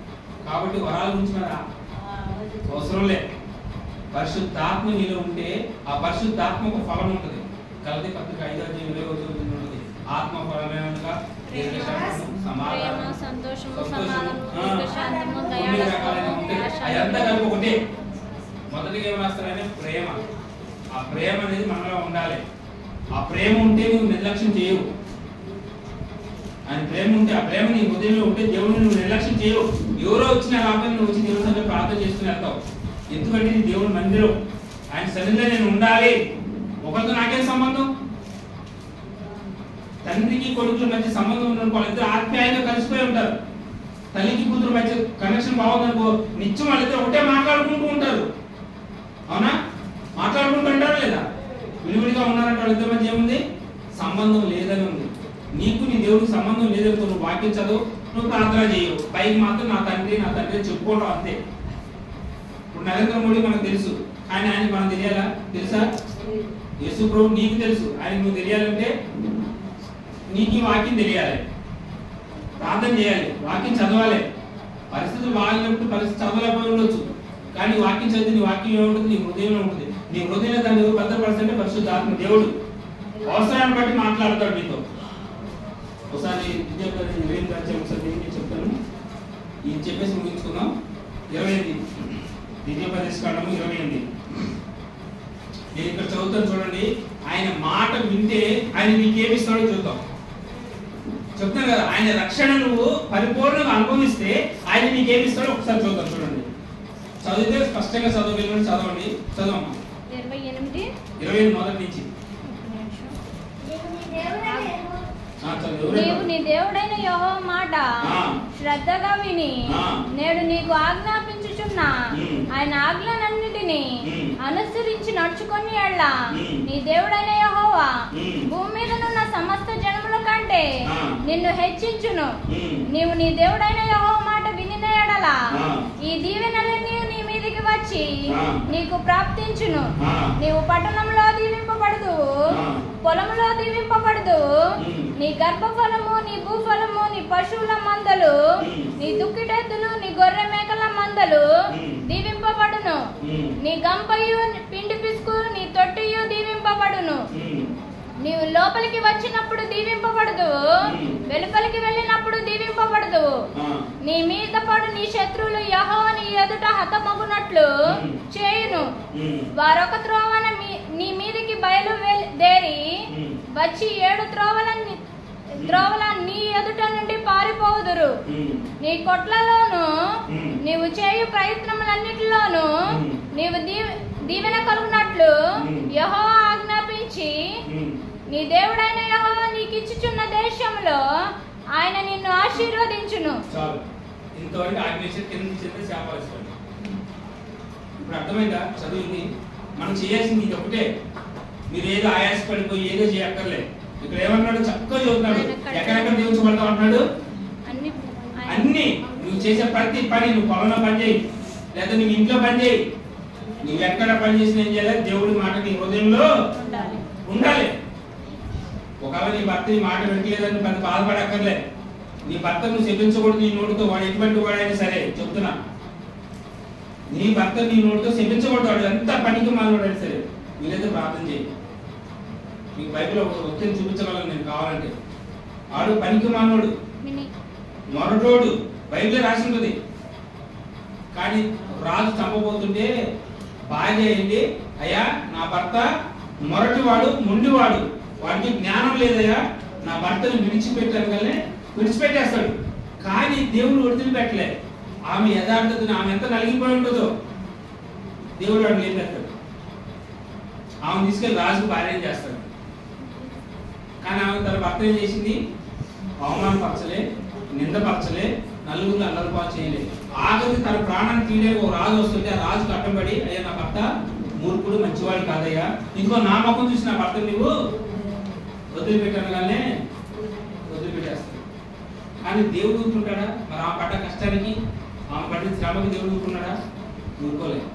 కాబట్టి వరాల గురించి మన అవసరం లేదు. పరిశుద్ధాత్మ నీలో ఉంటే ఆ పరిశుద్ధాత్మ ఒక ఫలం ఉంటుంది. గలతీ పత్రిక 5:20 ఉంటుంది. ఆత్మ ఫలమైనగా అదంతా కలిపి ఒకటే. మొదటిగా ఏం రాస్తారంటే ప్రేమ. ఆ ప్రేమ అనేది మనలో ఉండాలి. ఆ ప్రేమ ఉంటే నువ్వు నిర్లక్ష్యం చేయవు. ఆయన ప్రేమ ఉంటే, ఆ ప్రేమ నీ హృదయంలో ఉంటే దేవుడిని నువ్వు నిర్లక్ష్యం చేయవు. ఎవరో వచ్చిన రాబోయే నువ్వు వచ్చి దేవుడి సంగతి ప్రార్థన చేసుకుని వెళ్తావు. ఎందుకంటే నీ దేవుడి మందిరం, ఆయన సన్నిధిలో నేను ఉండాలి. ఒకరితో నాకేం సంబంధం? తండ్రికి కొడుకుల మధ్య సంబంధం ఉన్నప్పుడు వాళ్ళిద్దరు ఆత్మీయంగా కలిసిపోయి ఉంటారు. తల్లికి కూతురు మధ్య కనెక్షన్ బాగుందనుకో నిత్యం వాళ్ళిద్దరు ఒకటే మాట్లాడుకుంటూ ఉంటారు. అవునా? మాట్లాడుకుంటూ ఉంటారా లేదా? విడివిడిగా ఉన్నారంటే వాళ్ళిద్దరి మధ్య ఏముంది? సంబంధం లేదని ఉంది. నీకు నీ దేవుడికి సంబంధం లేదనుకో నువ్వు వాక్యం చదువు, నువ్వు ప్రార్థన చేయవు, పైకి మాత్రం నా తండ్రి చెప్పుకోవడం అంతే. ఇప్పుడు నరేంద్ర మోడీ మనకు తెలుసు, కానీ ఆయన మనకు తెలియాలా? తెలుసా? యేసు ప్రభు నీకు తెలుసు, ఆయన నువ్వు తెలియాలంటే నీకు ఈ వాక్యం తెలియాలి, ప్రార్థన చేయాలి, వాక్యం చదవాలి. పరిస్థితులు బాగాలేనప్పుడు పరిస్థితి చదవలేకపోయి ఉండొచ్చు, కానీ వాక్యం చదివి నీ వాక్యం ఏముంటుంది? నీ హృదయంలో ఉంటుంది. నీ హృదయంలో దాన్ని ఎవరు భద్రపరుస్తుంటే పరిశుద్ధాత్మ దేవుడు అవసరాన్ని బట్టి మాట్లాడతాడు నీతో. ఒకసారి ఒకసారి చెప్తాను, ఇది చెప్పేసి ముగించుకుందాం. 28 ద్వితీయోపదేశకాండము 28 నేను ఇక్కడ చదువుతాను చూడండి. ఆయన మాట వింటే ఆయన నీకేమిస్తాడో చూద్దాం. చెప్తాను కదా, ఆయన రక్షణ నువ్వు పరిపూర్ణంగా అనుభవిస్తే ఆయన నీకేమిస్తాడో ఒకసారి చూద్దాం. చూడండి, చదివితే స్పష్టంగా చదవగలిగిన చదవండి. చదవమ్మా 28 మొదటి నుంచి. నీవు నీ దేవుడైన యెహోవా మాట శ్రద్ధగా విని నేడు నీకు ఆజ్ఞాపించుచున్నా ఆయన ఆజ్ఞలన్నిటిని అనుసరించి నడుచుకొని ఎళ్ళ నీ దేవుడైన యెహోవా భూమి మీద నున్న సమస్త జనముల కంటే నిన్ను హెచ్చించును. నీవు నీ దేవుడైన యెహోవా మాట వినిన ఎడల ఈ దీవెనలన్నీ నీ మీదికి వచ్చి నీకు ప్రాప్తించును. నీవు పట్టణంలో దీవింపబడదు, పొలంలో దీవింపబడదు. నీ గర్భఫలము, నీ భూఫలము, నీ పశువుల మందలు, నీ దుక్కిటెద్దులు, నీ గొర్రె మేకల మందలు దీవింపబడును. నీ గంపయు పిండి పిసుకు, నీ తొట్టియు దీవింపబడును. నీవు లోపలికి వచ్చినప్పుడు దీవింపబడదు, వెలుపలికి వెళ్ళినప్పుడు దీవింపబడదు. నీ మీద పడు నీ శత్రువులు యెహోవా నీ ఎదుట హతమగునట్లు చేయును. వారొక త్రోవన నీ మీదికి బయలుదేరి వచ్చి 7 త్రోవల నీ ఎదుట నుండి పారిపోవుదురు. నీ కొట్లలోను నీవు చేయు ప్రయత్నములన్నిటిలోను నీవు దీవెన కలుగునట్లు యెహోవా ఆజ్ఞాపించి నీ దేవుడైన యెహోవా నీకు ఇచ్చుచున్న దేశంలో ఆయన నిన్ను ఆశీర్వదించును. ఇంతవరకు ఆజ్ఞాపించి కింద చేస్తే శాపాలిస్తాడు. ఇప్పుడు అర్థమైందా? చదువుంది మనం చేయాల్సింది ఇది ఒకటే. మీరు ఏదో ఆయాసపడిపోయి ఏదో చేయక్కర్లేదు. ఇక్కడ ఏమన్నాడు? చక్కగా చదువుతున్నాడు. ఎక్కడెక్కడ దీవించబడతావు అంటున్నాడు. అన్ని నువ్వు చేసే ప్రతి పని, నువ్వు పొలంలో పని చేయి, లేదా నువ్వు ఇంట్లో పని చేయి, నువ్వు ఎక్కడ పని చేసినా ఏం చేయాలి? దేవుడి మాట నీ హృదయంలో ఉండాలి. ఒకవేళ నీ భర్త నీ మాట వినట్లేదని పెద్ద బాధపడక్కర్లే. నీ భర్త నువ్వు శపించకూడదు. నీ నోటితో, వాడు ఎటువంటి వాడైనా సరే చెప్తున్నా, నీ భర్త నీ నోటితో శపించకూడదు. వాడు ఎంత పనికి మానవాడైనా సరే వీలైతే ప్రార్థన చేయి. మీకు బైబిల్లో ఒక వ్యక్తిని చూపించగలను నేను కావాలంటే. వాడు పనికి మానవుడు, మొరటోడు, బైబిల్ రాసి ఉంటుంది. కానీ రాజు చంపబోతుంటే భార్య ఏంటి, అయ్యా నా భర్త మొరటివాడు, మొండివాడు, వాడికి జ్ఞానం లేదయ్యా, నా భర్తను విడిచిపెట్టాను కానీ విడిచిపెట్టేస్తాడు. కానీ దేవుడు వదిలిపెట్టలే. ఆమె యథార్థతను, ఆమె ఎంత నలిగిపోయి ఉంటుందో దేవుడు వాడు లేపెడతాడు. ఆమె తీసుకెళ్ళి రాజుకు భార్యం చేస్తాడు. కానీ ఆమె తన భర్త ఏం చేసింది? అవమానపరచలే, నిందపరచలే, నలుగురు అల్లరిపాలు చేయలే. ఆఖరికి తన ప్రాణాన్ని తీయలే. ఓ రాజు వస్తుంటే ఆ రాజు కట్టబడి, అయ్యా నా భర్త మూర్ఖుడు, మంచివాడు కాదయ్యా, ఇంకో నా ముఖం చూసి నా భర్త నువ్వు వదిలిపెట్టాను కానీ వదిలిపెట్టేస్తాడు. కానీ దేవుడు ఊరుకుంటాడా? మరి ఆమె పడ్డ కష్టానికి, ఆమె పడ్డ శ్రమకి దేవుడు ఊరుకున్నాడా? ఊరుకోలేదు.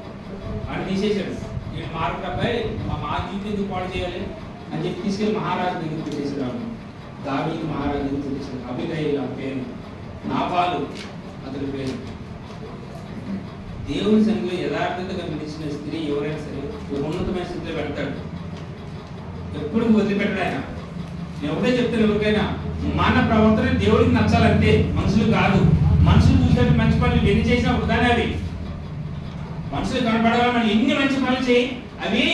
ఆయన తీసేశాడు. నేను మార్పు అబ్బాయి మా జీవితం ఎందుకు పాడు చేయాలి అని చెప్పి తీసుకెళ్ళి మహారాజు దగ్గర పెట్టేసాడు. దావీదు మహారాజు దగ్గర పెట్టేసాడు. అభినయ ఆ పేరు, నాబాలు అతని పేరు. దేవుని సన్నిధిలో యథార్థతగా నిలిచిన స్త్రీ ఎవరైనా సరే ఉన్నతమైన స్థితిలో పెడతాడు. ఎప్పుడు వదిలిపెట్టాడు ఆయన. నేను ఒకటే చెప్తాను ఎవరికైనా, మన ప్రవర్తన దేవుడికి నచ్చాలంటే, మనుషులు కాదు. మనుషులు చూసినట్టు మంచి పనులు ఎన్ని చేసినా వృధానే అవి. మనుషులు కనపడాలి, మనం ఎన్ని మంచి పనులు చేయి అవి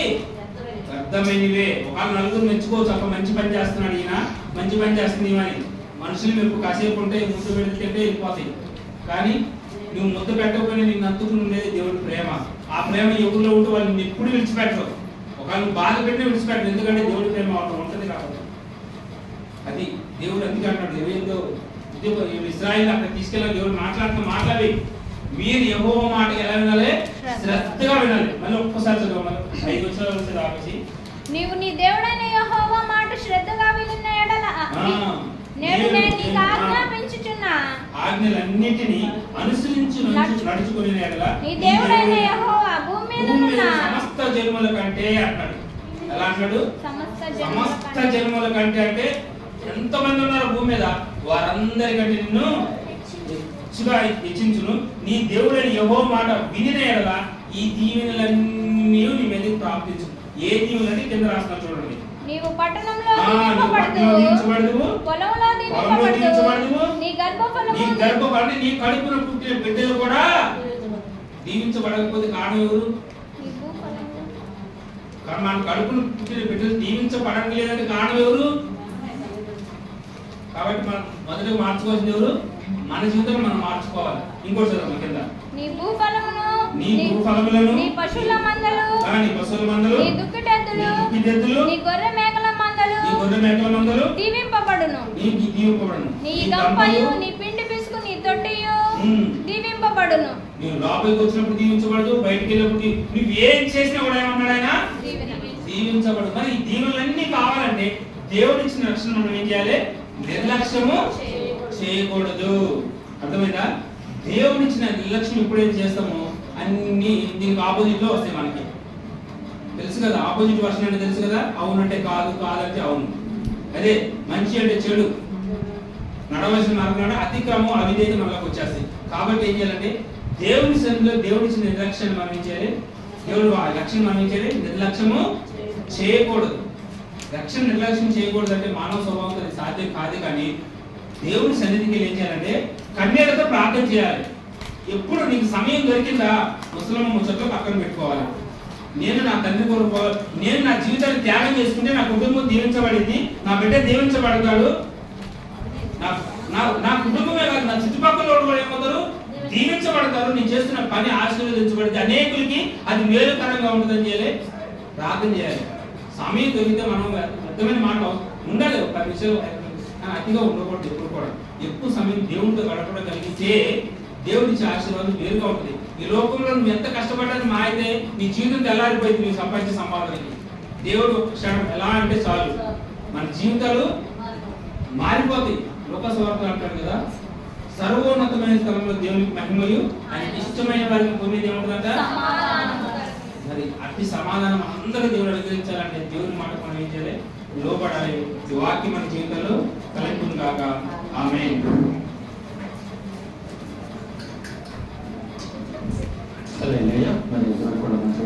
వ్యర్థమైనవే. ఒకవేళ నలుగురు మెచ్చుకోవచ్చు, ఒక మంచి పని చేస్తున్నాడు ఈయన, మంచి పని చేస్తుంది అని. మనుషులు మెప్పు కాసేపు ఉంటే, ముద్దు పెడితే వెళ్ళిపోతాయి. కానీ నువ్వు ముద్దు పెట్టకపోయినా నిన్ను అందుకుని ఉండేది దేవుడి ప్రేమ. ఆ ప్రేమ ఎవరిలో ఉంటే వాళ్ళు నిన్ను ఎప్పుడు విడిచిపెట్టరు. ఒకవేళ నువ్వు బాధ పెట్టినా విడిచిపెట్టరు, ఎందుకంటే దేవుడి ప్రేమ వాళ్ళలో ఉంటుంది కాబట్టి. అది దేవుడు అందుకే అంటాడు, ఏదో ఇశ్రాయేలు అక్కడ తీసుకెళ్ళాలి. దేవుడు మాట్లాడి మీరు యెహోవా మాట ఎలా వినాలి? శ్రద్ధగా వినాలి. మళ్ళీ ఒక్కసారి చదవాలి. 5 వచనాలు వచ్చేది ఆపేసి. నీవు నీ దేవుడైన యెహోవా మాట శ్రద్ధగా వినిన ఎడల నేను నీకు ఆజ్ఞాపించుచున్న ఆజ్ఞలన్నిటిని అనుసరించి నడుచుకునే ఎడల నీ దేవుడైన యెహోవా భూమి మీద ఉన్న సమస్త జన్మల కంటే అంటాడు. ఎలా అంటాడు? సమస్త జన్మల కంటే అంటే ఎంతమంది ఉన్నారు భూమి మీద, వారందరికంటే నిన్ను హెచ్చించును. నీ దేవుడైన యెహోవా మాట వినిన ఎడల ఈ దీవెనలన్నీ నీ మీదకి ప్రాప్తించు. ఏ దీవెనలని కింద రాస్తున్నా చూడండి. నీవు పట్టణంలో దీవించబడుదువు, పొలంలో దీవించబడుదువు, నీ గర్భఫలము నీ కడుపున పుట్టిన బిడ్డలు కూడా దీవించబడకపోతే కారణం ఎవరు? మన కడుపున పుట్టిన బిడ్డలు దీవించబడలేదంటే కారణం ఎవరు? కాబట్టి మనం మొదట మార్చుకోవాల్సింది ఎవరు? మన జీవితం మనం మార్చుకోవాలి. ఇంకోటి చదవమ్మా కింద. నీ భూఫలమును, నీ భూఫలములను, నీ పశువుల మందలు, నీ పశువుల మందలు, నీ దుక్కిటెద్దులు, నీ గొర్రె మేకల మందలు దీవింపబడును. నీ గంపయు, నీ పిండి పిసుకు, నీ తొట్టియు దీవింపబడును. నీవు లోపలికి వచ్చినప్పుడు దీవించబడదు, బయటికి వెళ్ళినప్పుడు నువ్వు ఏం చేసినా కూడా ఏమన్నాడు ఆయన? దీవించబడదు. మరి ఈ దీవెనలన్నీ కావాలంటే దేవుడు ఇచ్చిన రక్షణ మనం ఏం చేయాలి? నిర్లక్ష్యము చేయకూడదు. అర్థమైందా? దేవుడు ఇచ్చిన నిర్లక్ష్యం ఎప్పుడైతే చేస్తామో అన్ని దీనికి ఆపోజిట్ లో వస్తాయి. మనకి తెలుసు కదా, ఆపోజిట్ వర్షన్ అంటే తెలుసు కదా. అవునంటే కాదు, కాదంటే అవును. అదే మంచి అంటే చెడు, నడవలసిన మార్గం అతిక్రమం, అవిధేయత మనలోకి వచ్చేస్తాయి. కాబట్టి ఏం చేయాలంటే దేవుని సన్నిధిలో దేవుడి ఇచ్చిన నిర్లక్ష్యాన్ని మనం ఏం చేయాలి? దేవుడు ఆ లక్ష్యం మనం ఏం చేయాలి? నిర్లక్ష్యము చేయకూడదు. రక్షణ నిర్లక్ష్యం చేయకూడదు అంటే మానవ స్వభావంతో సాధ్యం కాదు. కానీ దేవుని సన్నిధికి ఏం చేయాలంటే కన్యలతో ప్రార్థన చేయాలి. ఎప్పుడు నీకు సమయం దొరికిందా ముసలమ్మ ముచ్చట్లు పక్కన పెట్టుకోవాలి. నేను నా తండ్రి కొరకు, నేను నా జీవితాన్ని త్యాగం చేసుకుంటే నా కుటుంబం దీవించబడింది, నా బిడ్డ దీవించబడతాడు. నా కుటుంబమే కాదు, నా చుట్టుపక్కల వాళ్ళు కూడా ఏమవుతారు? దీవించబడతారు. నేను చేస్తున్న పని ఆశీర్వదించబడితే అనేకులకి అది మేలుకరంగా ఉంటుందని చేయాలి, ప్రార్థన చేయాలి. సమయం దొరికితే మనం అర్థమైన మాట ఉండాలి. ఒక 10 నిమిషాలు అతిగా ఉండకూడదు. ఎప్పుడు కూడా ఎక్కువ సమయం దేవుడితో గడపడం కలిగితే దేవుడి ఆశీర్వాదం వేరుగా ఉంటుంది. ఈ లోకంలో నువ్వు ఎంత కష్టపడ్డాను మా అయితే నీ జీవితం తెల్లారిపోయింది. నువ్వు సంపాదించే సంపాదనకి దేవుడు ఒక క్షణం ఎలా అంటే చాలు మన జీవితాలు మారిపోతాయి. లోకస్వార్థం అంటారు కదా, సర్వోన్నతమైన స్థలంలో దేవునికి మహిమయు ఆయనకి ఇష్టమైన వారికి పొందేది ఏముంటుందంట. మరి అట్టి సమాధానం అందరూ దేవుడు అనుగ్రహించాలంటే దేవుని మాట మనం ఏం చేయాలి? లోపడాలి. ఈ వాక్యం మన జీవితంలో కలుగుతుంది కాక. ఆమేన్. హల్లెలూయా. మరి కూడా మంచి